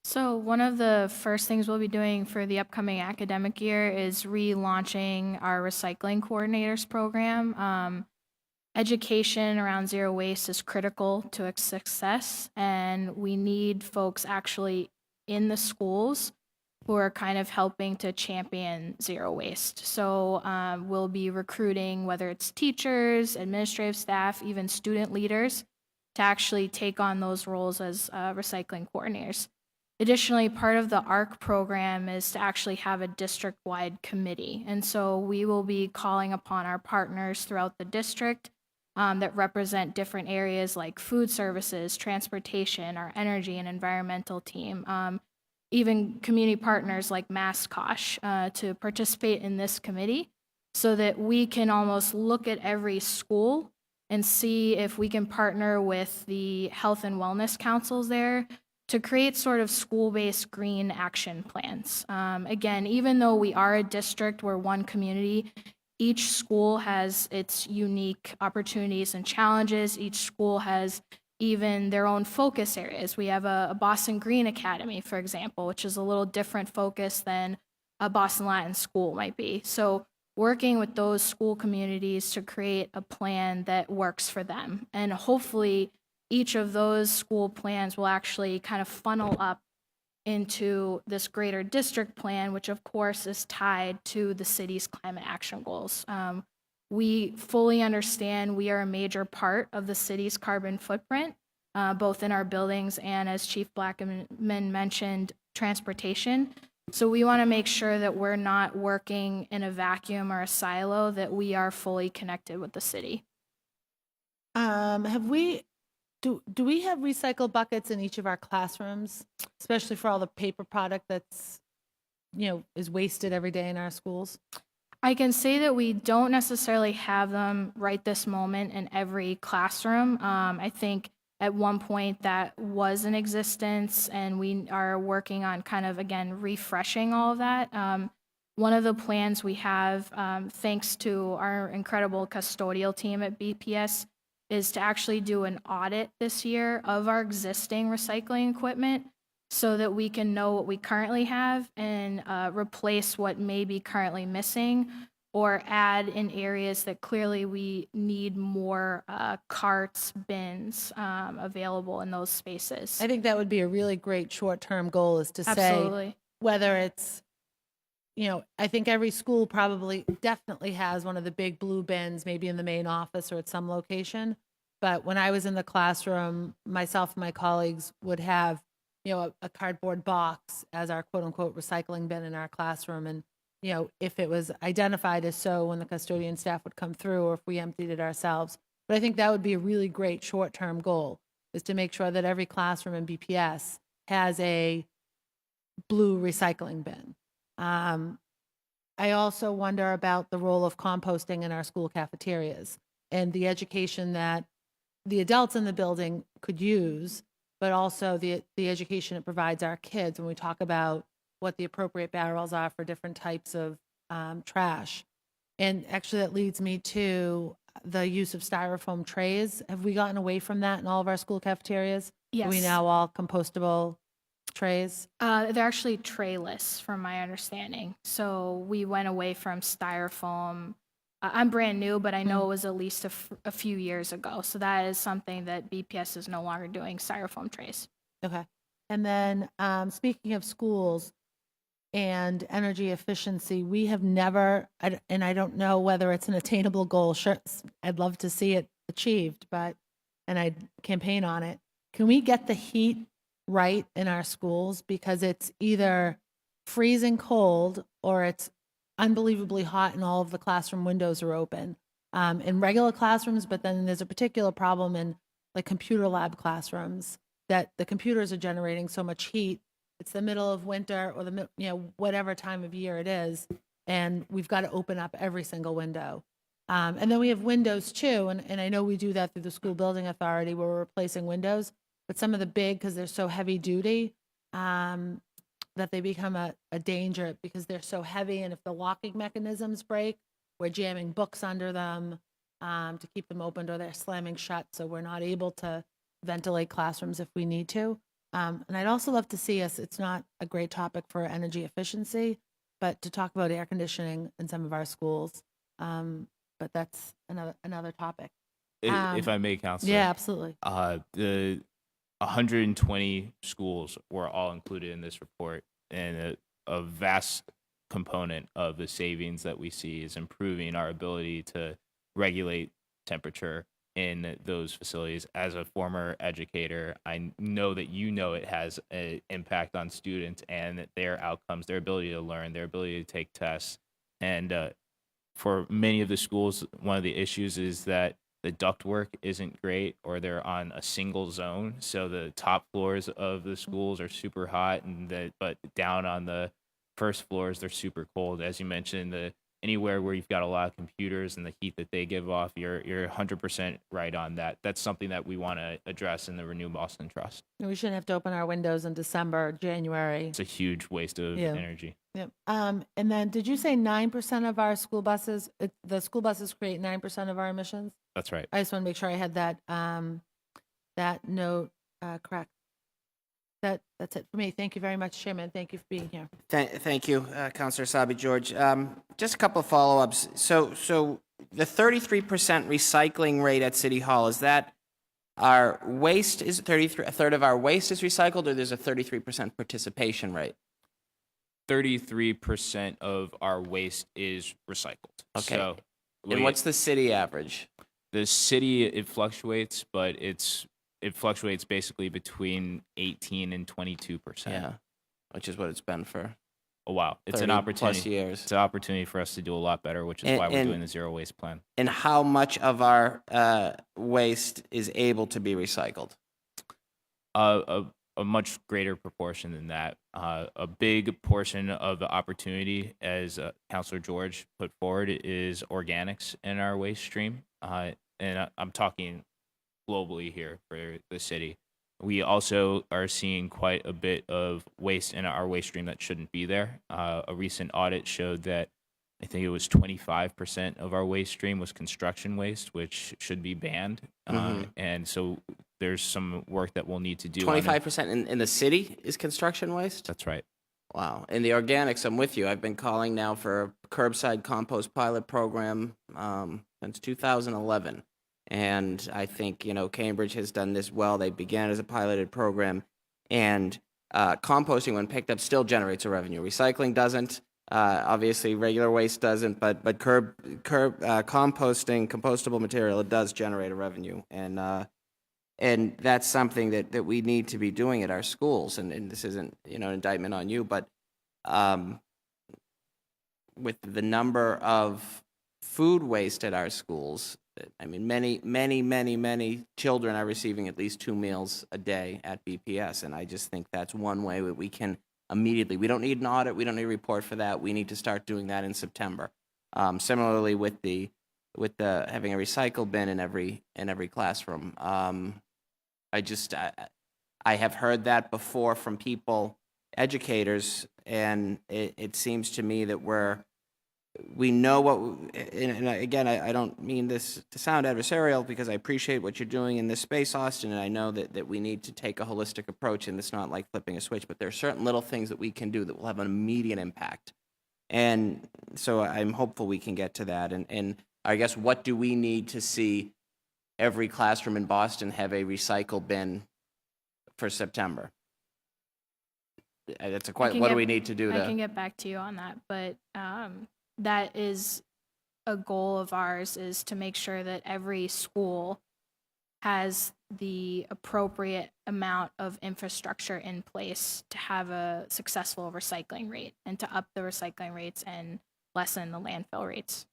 So one of the first things we'll be doing for the upcoming academic year is relaunching our recycling coordinators program. Education around zero waste is critical to its success, and we need folks actually in the schools who are kind of helping to champion zero waste. So we'll be recruiting, whether it's teachers, administrative staff, even student leaders, to actually take on those roles as recycling coordinators. Additionally, part of the ARC program is to actually have a district-wide committee. And so we will be calling upon our partners throughout the district that represent different areas like food services, transportation, our energy and environmental team, even community partners like MassCosh to participate in this committee so that we can almost look at every school and see if we can partner with the health and wellness councils there to create sort of school-based green action plans. Again, even though we are a district, we're one community, each school has its unique opportunities and challenges. Each school has even their own focus areas. We have a Boston Green Academy, for example, which is a little different focus than a Boston Latin school might be. So working with those school communities to create a plan that works for them. And hopefully each of those school plans will actually kind of funnel up into this greater district plan, which of course is tied to the city's climate action goals. We fully understand we are a major part of the city's carbon footprint, both in our buildings and, as Chief Blackman mentioned, transportation. So we want to make sure that we're not working in a vacuum or a silo, that we are fully connected with the city. Do we have recycled buckets in each of our classrooms, especially for all the paper product that's, is wasted every day in our schools? I can say that we don't necessarily have them right this moment in every classroom. I think at one point that was in existence, and we are working on kind of, again, refreshing all of that. One of the plans we have, thanks to our incredible custodial team at BPS, is to actually do an audit this year of our existing recycling equipment so that we can know what we currently have and replace what may be currently missing or add in areas that clearly we need more carts, bins available in those spaces. I think that would be a really great short-term goal, is to Absolutely. say whether it's, I think every school probably definitely has one of the big blue bins, maybe in the main office or at some location. But when I was in the classroom, myself and my colleagues would have, a cardboard box as our quote unquote recycling bin in our classroom. And, if it was identified as so, when the custodian staff would come through, or if we emptied it ourselves. But I think that would be a really great short-term goal, is to make sure that every classroom in BPS has a blue recycling bin. I also wonder about the role of composting in our school cafeterias and the education that the adults in the building could use, but also the education it provides our kids when we talk about what the appropriate barrels are for different types of trash. And actually that leads me to the use of styrofoam trays. Have we gotten away from that in all of our school cafeterias? Yes. Are we now all compostable trays? They're actually trayless, from my understanding. So we went away from styrofoam. I'm brand new, but I know it was at least a few years ago. So that is something that BPS is no longer doing, styrofoam trays. Okay. And then speaking of schools and energy efficiency, we have never, and I don't know whether it's an attainable goal. Sure, I'd love to see it achieved, and I'd campaign on it. Can we get the heat right in our schools? Because it's either freezing cold or it's unbelievably hot and all of the classroom windows are open in regular classrooms, but then there's a particular problem in like computer lab classrooms that the computers are generating so much heat. It's the middle of winter or whatever time of year it is, and we've got to open up every single window. And then we have windows too, and I know we do that through the school building authority where we're replacing windows, but some of the big, because they're so heavy duty, that they become a danger because they're so heavy. And if the locking mechanisms break, we're jamming books under them to keep them open, or they're slamming shut, so we're not able to ventilate classrooms if we need to. And I'd also love to see us, it's not a great topic for energy efficiency, but to talk about air conditioning in some of our schools. But that's another topic. If I may, Counselor. Yeah, absolutely. The 120 schools were all included in this report, and a vast component of the savings that we see is improving our ability to regulate temperature in those facilities. As a former educator, I know that it has an impact on students and their outcomes, their ability to learn, their ability to take tests. And for many of the schools, one of the issues is that the ductwork isn't great, or they're on a single zone. So the top floors of the schools are super hot, but down on the first floors, they're super cold. As you mentioned, anywhere where you've got a lot of computers and the heat that they give off, you're 100% right on that. That's something that we want to address in the Renew Boston Trust. We shouldn't have to open our windows in December, January. It's a huge waste of energy. Yep. And then did you say 9% of our school buses, the school buses create 9% of our emissions? That's right. I just want to make sure I had that note correct. That's it for me. Thank you very much, Chairman. Thank you for being here. Thank you, Councilor Sabi George. Just a couple of follow-ups. So the 33% recycling rate at City Hall, is that our waste is 33, a third of our waste is recycled, or there's a 33% participation rate? 33% of our waste is recycled. Okay. So And what's the city average? the city? It fluctuates, but it fluctuates basically between 18 and 22%. Yeah, which is what it's been for Oh, wow. It's an 30 opportunity. plus years. It's an opportunity for us to do a lot better, which is why we're doing the zero waste plan. And how much of our waste is able to be recycled? A much greater proportion than that. A big portion of the opportunity, as Councilor George put forward, is organics in our waste stream. And I'm talking globally here for the city. We also are seeing quite a bit of waste in our waste stream that shouldn't be there. A recent audit showed that I think it was 25% of our waste stream was construction waste, which should be banned. And so there's some work that we'll need to do. 25% in the city is construction waste? That's right. Wow. And the organics, I'm with you. I've been calling now for a curbside compost pilot program since 2011. And I think, Cambridge has done this well. They began as a piloted program. And composting, when picked up, still generates a revenue. Recycling doesn't. Obviously, regular waste doesn't. But composting, compostable material, it does generate a revenue. And that's something that we need to be doing at our schools. And this isn't, an indictment on you, but with the number of food waste at our schools, I mean, many children are receiving at least 2 meals a day at BPS, and I just think that's one way that we can immediately. We don't need an audit. We don't need a report for that. We need to start doing that in September. Similarly, with the having a recycle bin in every classroom. I have heard that before from people, educators, and it seems to me that we know what, and again, I don't mean this to sound adversarial, because I appreciate what you're doing in this space, Austin, and I know that we need to take a holistic approach, and it's not like flipping a switch, but there are certain little things that we can do that will have an immediate impact. And so I'm hopeful we can get to that. And I guess, what do we need to see every classroom in Boston have a recycle bin for September? That's what do we need to do? I can get back to you on that, but that is a goal of ours, is to make sure that every school has the appropriate amount of infrastructure in place to have a successful recycling rate, and to up the recycling rates and lessen the landfill rates.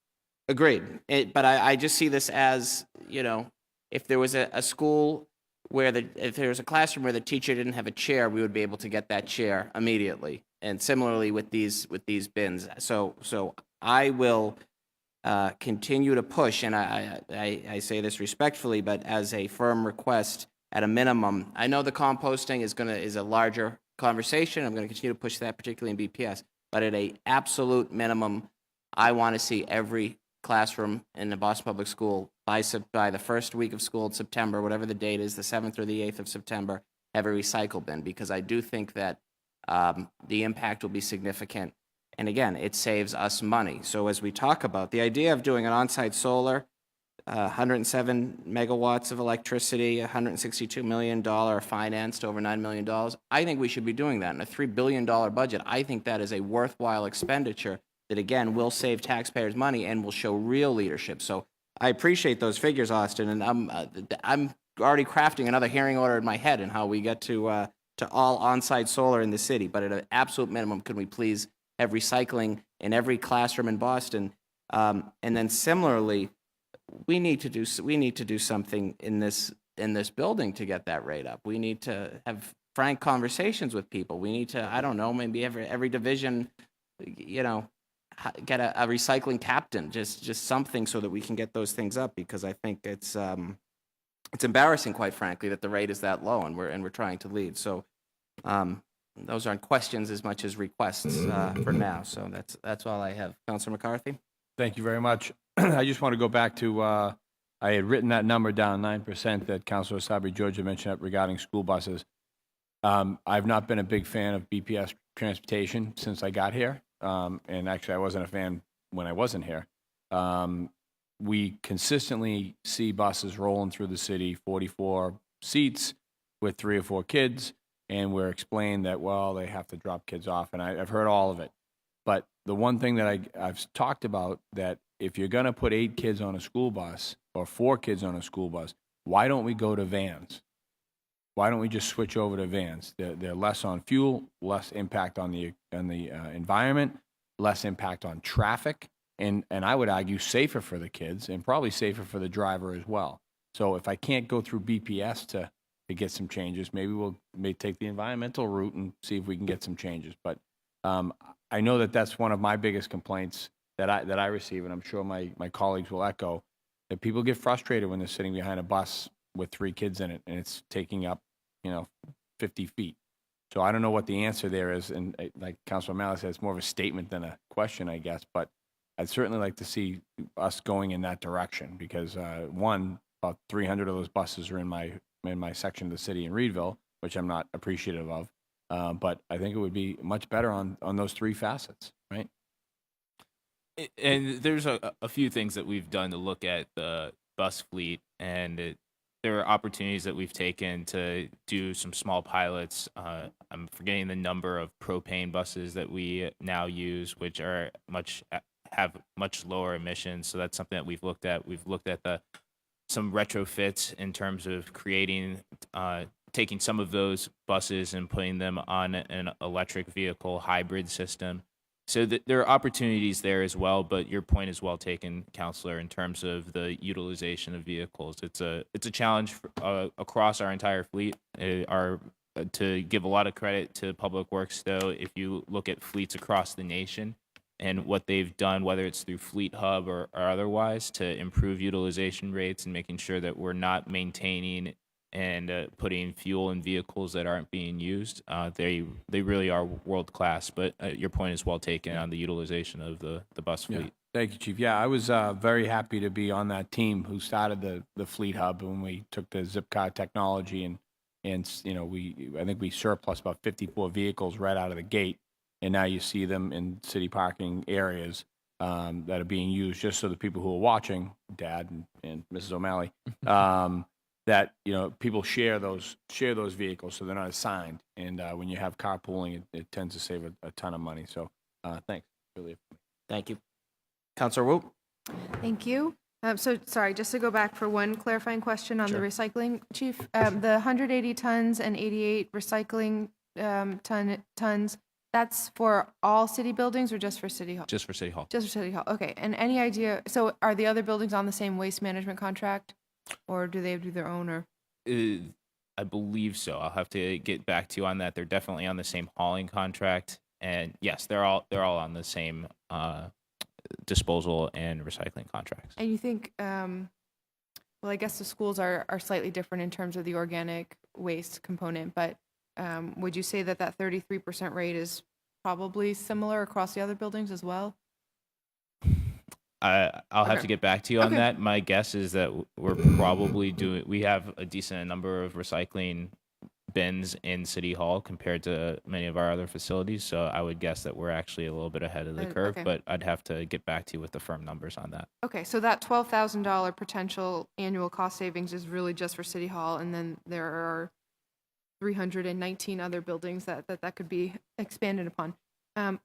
Agreed. But I just see this as, if there was a school where if there was a classroom where the teacher didn't have a chair, we would be able to get that chair immediately. And similarly with these bins. So I will continue to push, and I say this respectfully, but as a firm request, at a minimum. I know the composting is a larger conversation. I'm going to continue to push that, particularly in BPS. But at a absolute minimum, I want to see every classroom in the Boston Public School by the first week of school in September, whatever the date is, the 7th or the 8th of September, have a recycle bin, because I do think that the impact will be significant. And again, it saves us money. So as we talk about the idea of doing an on-site solar, 107 megawatts of electricity, $162 million financed, over $9 million, I think we should be doing that in a $3 billion budget. I think that is a worthwhile expenditure that, again, will save taxpayers money and will show real leadership. So I appreciate those figures, Austin, and I'm already crafting another hearing order in my head and how we get to all on-site solar in the city. But at an absolute minimum, could we please have recycling in every classroom in Boston? And then similarly, we need to do something in this building to get that rate up. We need to have frank conversations with people. We need to, I don't know, maybe every division, get a recycling captain, just something so that we can get those things up, because I think it's embarrassing, quite frankly, that the rate is that low, and we're trying to lead. So those aren't questions as much as requests for now. So that's all I have. Councilor McCarthy? Thank you very much. I just want to go back to, I had written that number down, 9%, that Councilor Sabri Georgia mentioned regarding school buses. I've not been a big fan of BPS transportation since I got here. And actually, I wasn't a fan when I wasn't here. We consistently see buses rolling through the city, 44 seats with 3 or 4 kids, and we're explained that, well, they have to drop kids off, and I've heard all of it. But the one thing that I've talked about, that if you're going to put 8 kids on a school bus or 4 kids on a school bus, why don't we go to vans? Why don't we just switch over to vans? They're less on fuel, less impact on the environment, less impact on traffic, and I would argue safer for the kids and probably safer for the driver as well. So if I can't go through BPS to get some changes, maybe we'll take the environmental route and see if we can get some changes. But I know that that's one of my biggest complaints that I receive, and I'm sure my colleagues will echo, that people get frustrated when they're sitting behind a bus with 3 kids in it and it's taking up 50 feet. So I don't know what the answer there is, and like Councilor O'Malley said, it's more of a statement than a question, I guess. But I'd certainly like to see us going in that direction, because about 300 of those buses are in my section of the city in Reedville, which I'm not appreciative of. But I think it would be much better on those 3 facets, right? And there's a few things that we've done to look at the bus fleet, and there are opportunities that we've taken to do some small pilots. I'm forgetting the number of propane buses that we now use, which have much lower emissions. So that's something that we've looked at. We've looked at some retrofits in terms of taking some of those buses and putting them on an electric vehicle hybrid system. So there are opportunities there as well, but your point is well taken, Councilor, in terms of the utilization of vehicles. It's a challenge across our entire fleet. To give a lot of credit to Public Works, though, if you look at fleets across the nation and what they've done, whether it's through Fleet Hub or otherwise, to improve utilization rates and making sure that we're not maintaining and putting fuel in vehicles that aren't being used, they really are world class. But your point is well taken on the utilization of the bus fleet. Yeah. Thank you, Chief. Yeah, I was very happy to be on that team who started the Fleet Hub when we took the Zipcar technology, and I think we surplus about 54 vehicles right out of the gate, and now you see them in city parking areas that are being used, just so the people who are watching, Dad and Mrs. O'Malley, that people share those vehicles, so they're not assigned. And when you have carpooling, it tends to save a ton of money. So thanks. Really. Thank you. Councilor Wu? Thank you. So, sorry, just to go back for one clarifying question on the recycling, Chief. The 180 tons and 88 recycling tons, that's for all city buildings or just for City Hall? Just for City Hall. Just for City Hall, okay. And any idea, so are the other buildings on the same waste management contract? Or do they do their own? Or I believe so. I'll have to get back to you on that. They're definitely on the same hauling contract, and yes, they're all on the same disposal and recycling contracts. And you think, well, I guess the schools are slightly different in terms of the organic waste component, but would you say that that 33% rate is probably similar across the other buildings as well? I'll have Okay. to get back to you on Okay. that. My guess is that we're probably we have a decent number of recycling bins in City Hall compared to many of our other facilities. So I would guess that we're actually a little bit ahead of the curve, Okay. but I'd have to get back to you with the firm numbers on that. Okay, so that $12,000 potential annual cost savings is really just for City Hall, and then there are 319 other buildings that could be expanded upon.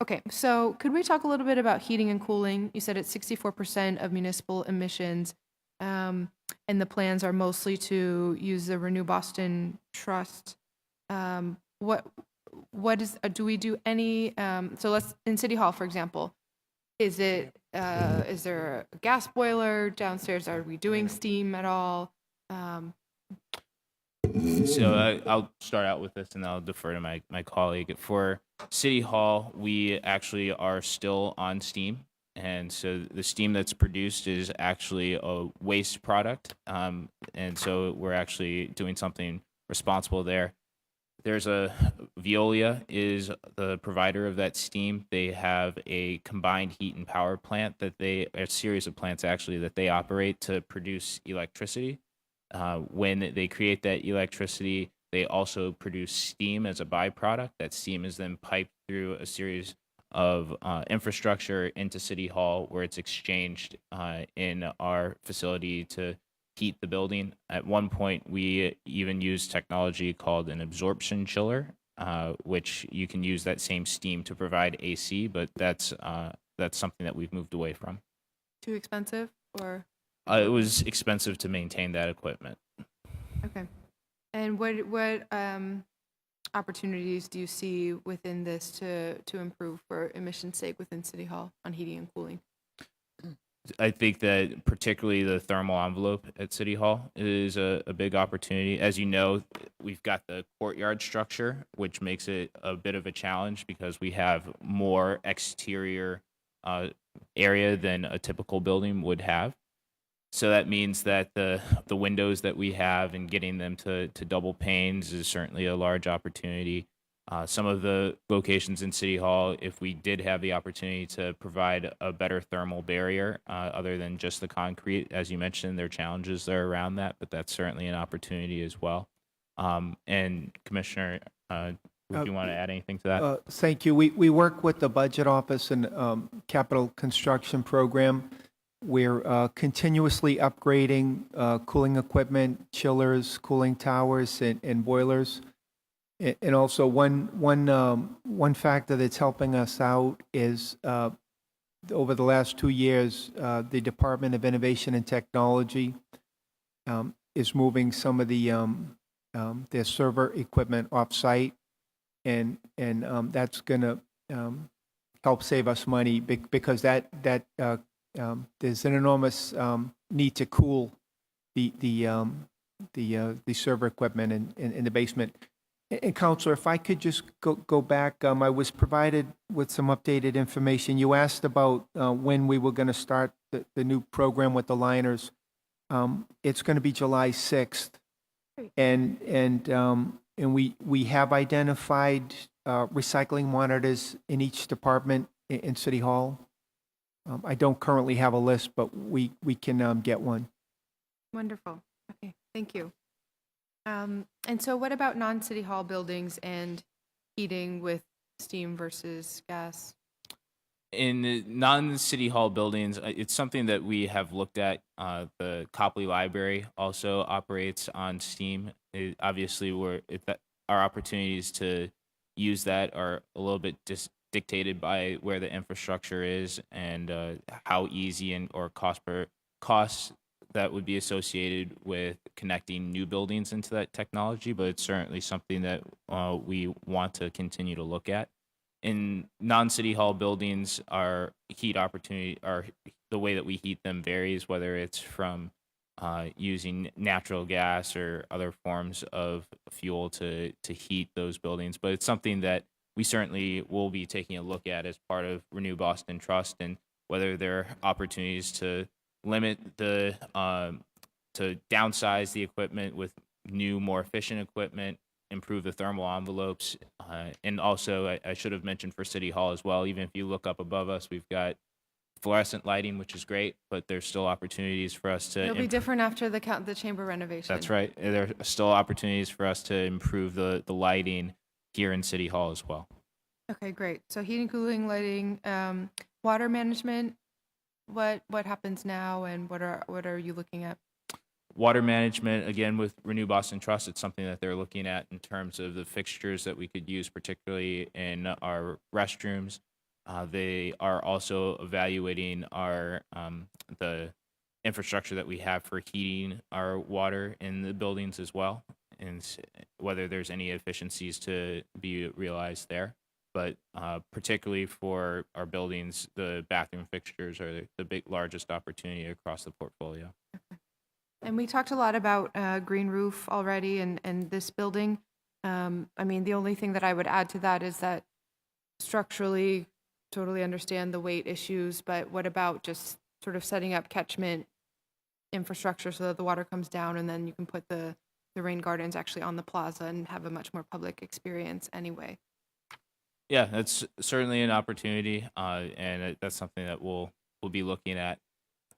Okay, so could we talk a little bit about heating and cooling? You said it's 64% of municipal emissions, and the plans are mostly to use the Renew Boston Trust. What do we do any, so let's, in City Hall, for example, is there a gas boiler downstairs? Are we doing steam at all? So I'll start out with this and I'll defer to my colleague. For City Hall, we actually are still on steam. And so the steam that's produced is actually a waste product. And so we're actually doing something responsible there. There's Veolia is the provider of that steam. They have a combined heat and power plant a series of plants actually that they operate to produce electricity. When they create that electricity, they also produce steam as a byproduct. That steam is then piped through a series of infrastructure into City Hall where it's exchanged in our facility to heat the building. At one point, we even used technology called an absorption chiller, which you can use that same steam to provide AC, but that's something that we've moved away from. Too expensive or? It was expensive to maintain that equipment. Okay. And what opportunities do you see within this to improve for emission's sake within City Hall on heating and cooling? I think that particularly the thermal envelope at City Hall is a big opportunity. As you know, we've got the courtyard structure, which makes it a bit of a challenge because we have more exterior area than a typical building would have. So that means that the windows that we have and getting them to double panes is certainly a large opportunity. Some of the locations in City Hall, if we did have the opportunity to provide a better thermal barrier other than just the concrete, as you mentioned, there are challenges there around that, but that's certainly an opportunity as well. And Commissioner, would you want to add anything to that? Thank you. We work with the Budget Office and Capital Construction Program. We're continuously upgrading cooling equipment, chillers, cooling towers, and boilers. And also one factor that's helping us out is over the last 2 years, the Department of Innovation and Technology is moving some of their server equipment off-site, and that's going to help save us money because that there's an enormous need to cool the server equipment in the basement. And Counselor, if I could just go back, I was provided with some updated information. You asked about when we were going to start the new program with the liners. It's going to be July 6th, and we have identified recycling monitors in each department in City Hall. I don't currently have a list, but we can get one. Wonderful. Okay, thank you. And so what about non-City Hall buildings and heating with steam versus gas? In the non-City Hall buildings, it's something that we have looked at. The Copley Library also operates on steam. Obviously, our opportunities to use that are a little bit dictated by where the infrastructure is and how easy or cost that would be associated with connecting new buildings into that technology, but it's certainly something that we want to continue to look at. In non-City Hall buildings, our heat opportunity, the way that we heat them varies, whether it's from using natural gas or other forms of fuel to heat those buildings. But it's something that we certainly will be taking a look at as part of Renew Boston Trust, and whether there are opportunities to limit to downsize the equipment with new, more efficient equipment improve the thermal envelopes. And also, I should have mentioned for City Hall as well, even if you look up above us, we've got fluorescent lighting, which is great, but there's still opportunities for us to It'll be different after the chamber renovation. That's right. There are still opportunities for us to improve the lighting here in City Hall as well. Okay, great. So heating, cooling, lighting, water management, what happens now and what are you looking at? Water management, again, with Renew Boston Trust, it's something that they're looking at in terms of the fixtures that we could use, particularly in our restrooms. They are also evaluating our the infrastructure that we have for heating our water in the buildings as well, and whether there's any efficiencies to be realized there. But particularly for our buildings, the bathroom fixtures are the largest opportunity across the portfolio. And we talked a lot about green roof already and this building. I mean, the only thing that I would add to that is that structurally, totally understand the weight issues, but what about just sort of setting up catchment infrastructure so that the water comes down and then you can put the rain gardens actually on the plaza and have a much more public experience anyway? Yeah, that's certainly an opportunity, and that's something that we'll be looking at.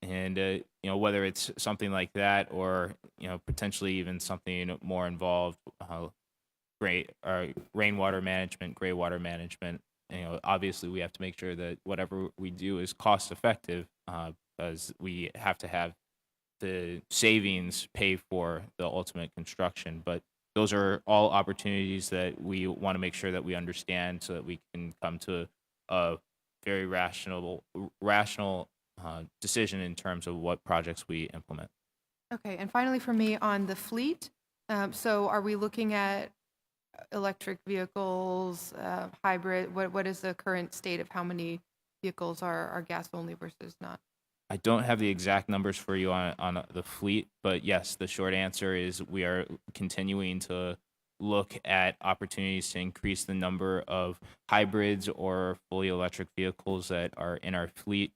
And you know, whether it's something like that or potentially even something more involved, rainwater management, gray water management. Obviously we have to make sure that whatever we do is cost effective, because we have to have the savings pay for the ultimate construction. But those are all opportunities that we want to make sure that we understand so that we can come to a very rational decision in terms of what projects we implement. Okay, and finally for me on the fleet, so are we looking at electric vehicles, hybrid? What is the current state of how many vehicles are gas only versus not? I don't have the exact numbers for you on the fleet, but yes, the short answer is we are continuing to look at opportunities to increase the number of hybrids or fully electric vehicles that are in our fleet.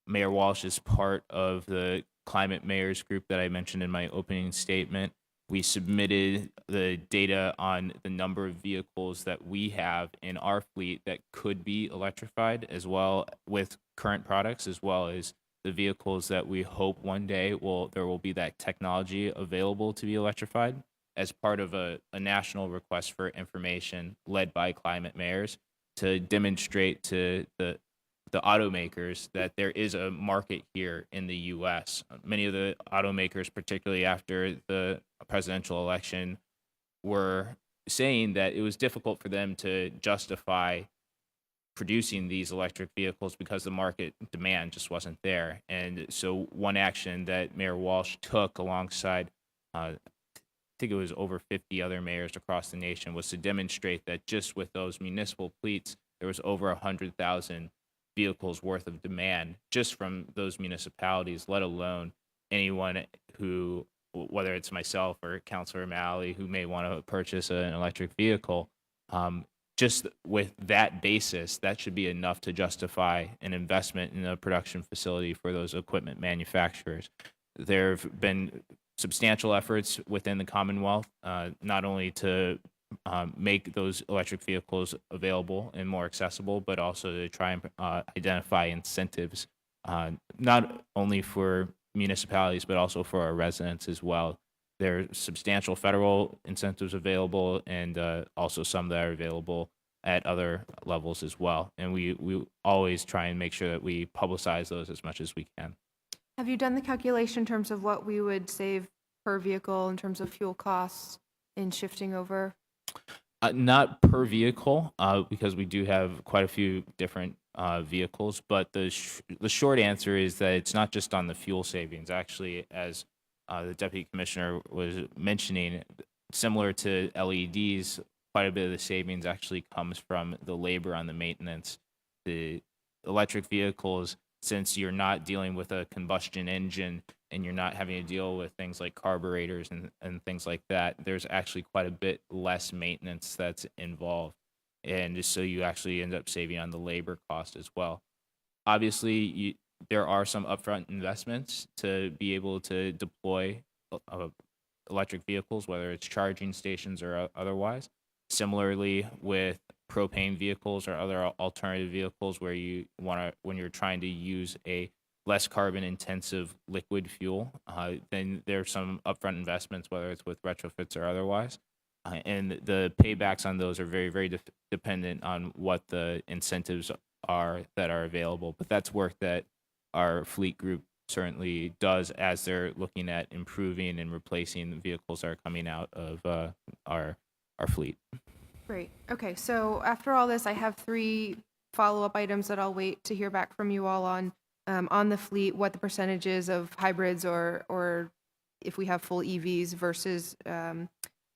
Mayor Walsh is part of the Climate Mayors group that I mentioned in my opening statement. We submitted the data on the number of vehicles that we have in our fleet that could be electrified, as well with current products, as well as the vehicles that we hope one day there will be that technology available to be electrified, as part of a national request for information led by Climate Mayors to demonstrate to the automakers that there is a market here in the U.S. Many of the automakers, particularly after the presidential election, were saying that it was difficult for them to justify producing these electric vehicles because the market demand just wasn't there. And so one action that Mayor Walsh took alongside, I think it was over 50 other mayors across the nation, was to demonstrate that just with those municipal fleets, there was over 100,000 vehicles worth of demand just from those municipalities, let alone anyone who, whether it's myself or Councilor Malley, who may want to purchase an electric vehicle. Just with that basis, that should be enough to justify an investment in a production facility for those equipment manufacturers. There have been substantial efforts within the Commonwealth, not only to make those electric vehicles available and more accessible, but also to try and identify incentives, not only for municipalities, but also for our residents as well. There are substantial federal incentives available, and also some that are available at other levels as well. And we always try and make sure that we publicize those as much as we can. Have you done the calculation in terms of what we would save per vehicle in terms of fuel costs in shifting over? Not per vehicle, because we do have quite a few different vehicles, but the short answer is that it's not just on the fuel savings. Actually, as the Deputy Commissioner was mentioning, similar to LEDs, quite a bit of the savings actually comes from the labor on the maintenance. The electric vehicles, since you're not dealing with a combustion engine and you're not having to deal with things like carburetors and things like that, there's actually quite a bit less maintenance that's involved. And so you actually end up saving on the labor cost as well. Obviously, there are some upfront investments to be able to deploy electric vehicles, whether it's charging stations or otherwise. Similarly, with propane vehicles or other alternative vehicles where you want to, when you're trying to use a less carbon intensive liquid fuel, then there's some upfront investments, whether it's with retrofits or otherwise. And the paybacks on those are very, very dependent on what the incentives are that are available. But that's work that our fleet group certainly does as they're looking at improving and replacing the vehicles that are coming out of our fleet. Great. Okay, so after all this, I have 3 follow-up items that I'll wait to hear back from you all on the fleet, what the percentages of hybrids or if we have full EVs versus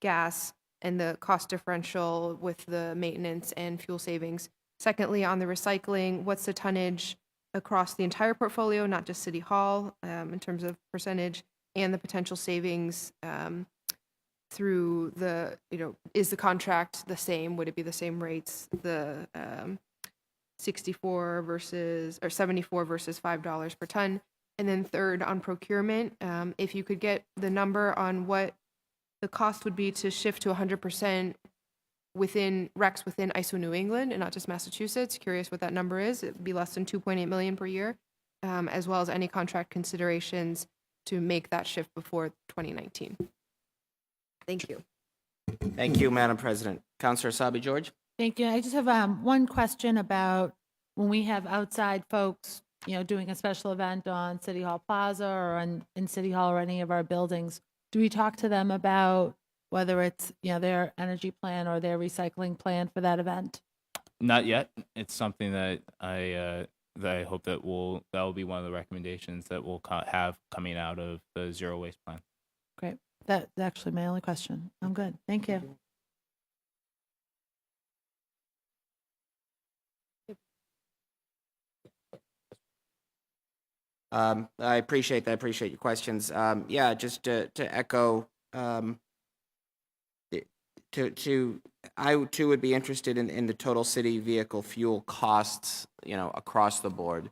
gas, and the cost differential with the maintenance and fuel savings. Secondly, on the recycling, what's the tonnage across the entire portfolio, not just City Hall, in terms of percentage, and the potential savings through the, is the contract the same? Would it be the same rates, the 74 versus, or 74 versus $5 per ton? And then third, on procurement, if you could get the number on what the cost would be to shift to 100% within RECs within ISO New England and not just Massachusetts. Curious what that number is. It'd be less than 2.8 million per year, as well as any contract considerations to make that shift before 2019. Thank you. Thank you, Madam President. Councilor Asabi George? Thank you. I just have one question about when we have outside folks, doing a special event on City Hall Plaza or in City Hall or any of our buildings. Do we talk to them about whether it's, their energy plan or their recycling plan for that event? Not yet. It's something that I hope that will be one of the recommendations that we'll have coming out of the zero waste plan. Great. That's actually my only question. I'm good. Thank you. I appreciate that. I appreciate your questions. Yeah, just to echo, I too would be interested in the total city vehicle fuel costs, across the board.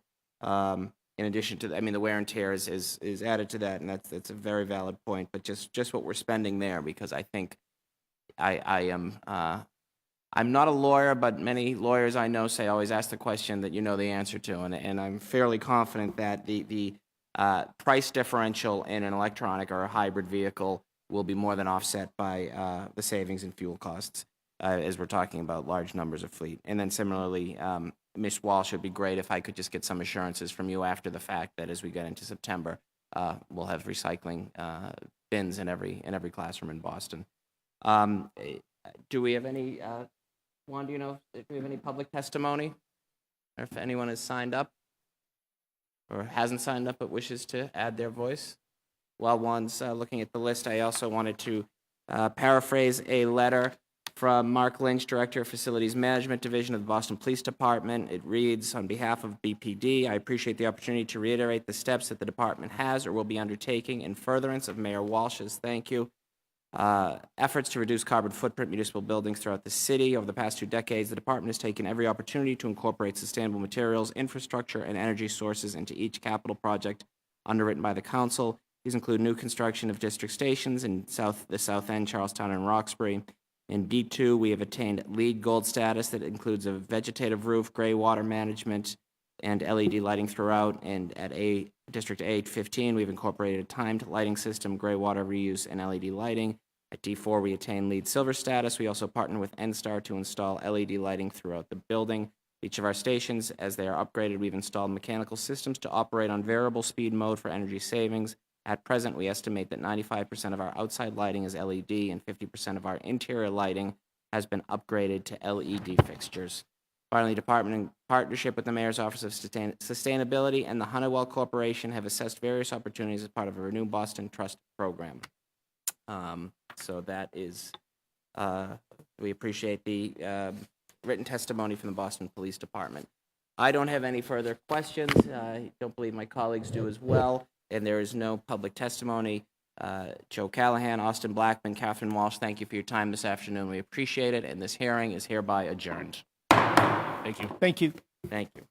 In addition to, the wear and tear is added to that, and that's a very valid point. But just what we're spending there, because I think I'm not a lawyer, but many lawyers I know say always ask the question that you know the answer to, and I'm fairly confident that the price differential in an electronic or a hybrid vehicle will be more than offset by the savings in fuel costs, as we're talking about large numbers of fleet. And then similarly, Ms. Walsh, would be great if I could just get some assurances from you after the fact that as we get into September, we'll have recycling bins in every classroom in Boston. Do we have any? Juan, do you know if we have any public testimony, or if anyone has signed up or hasn't signed up but wishes to add their voice? While Juan's looking at the list, I also wanted to paraphrase a letter from Mark Lynch, Director of Facilities Management Division of the Boston Police Department. It reads, on behalf of BPD, I appreciate the opportunity to reiterate the steps that the department has or will be undertaking in furtherance of Mayor Walsh's, thank you, efforts to reduce carbon footprint municipal buildings throughout the city. Over the past 2 decades, the department has taken every opportunity to incorporate sustainable materials, infrastructure, and energy sources into each capital project underwritten by the council. These include new construction of district stations in the South End, Charlestown, and Roxbury. In D2, we have attained LEED Gold status that includes a vegetative roof, gray water management, and LED lighting throughout. And at District 815, we've incorporated a timed lighting system, gray water reuse, and LED lighting. At D4, we attain LEED Silver status. We also partner with NSTAR to install LED lighting throughout the building. Each of our stations, as they are upgraded, we've installed mechanical systems to operate on variable speed mode for energy savings. At present, we estimate that 95% of our outside lighting is LED and 50% of our interior lighting has been upgraded to LED fixtures. Finally, department, in partnership with the Mayor's Office of Sustainability and the Honeywell Corporation, have assessed various opportunities as part of a Renew Boston Trust program. So that is, we appreciate the written testimony from the Boston Police Department. I don't have any further questions. I don't believe my colleagues do as well. And there is no public testimony. Joe Callahan, Austin Blackman, Catherine Walsh, thank you for your time this afternoon. We appreciate it, and this hearing is hereby adjourned. Thank you. Thank you. Thank you.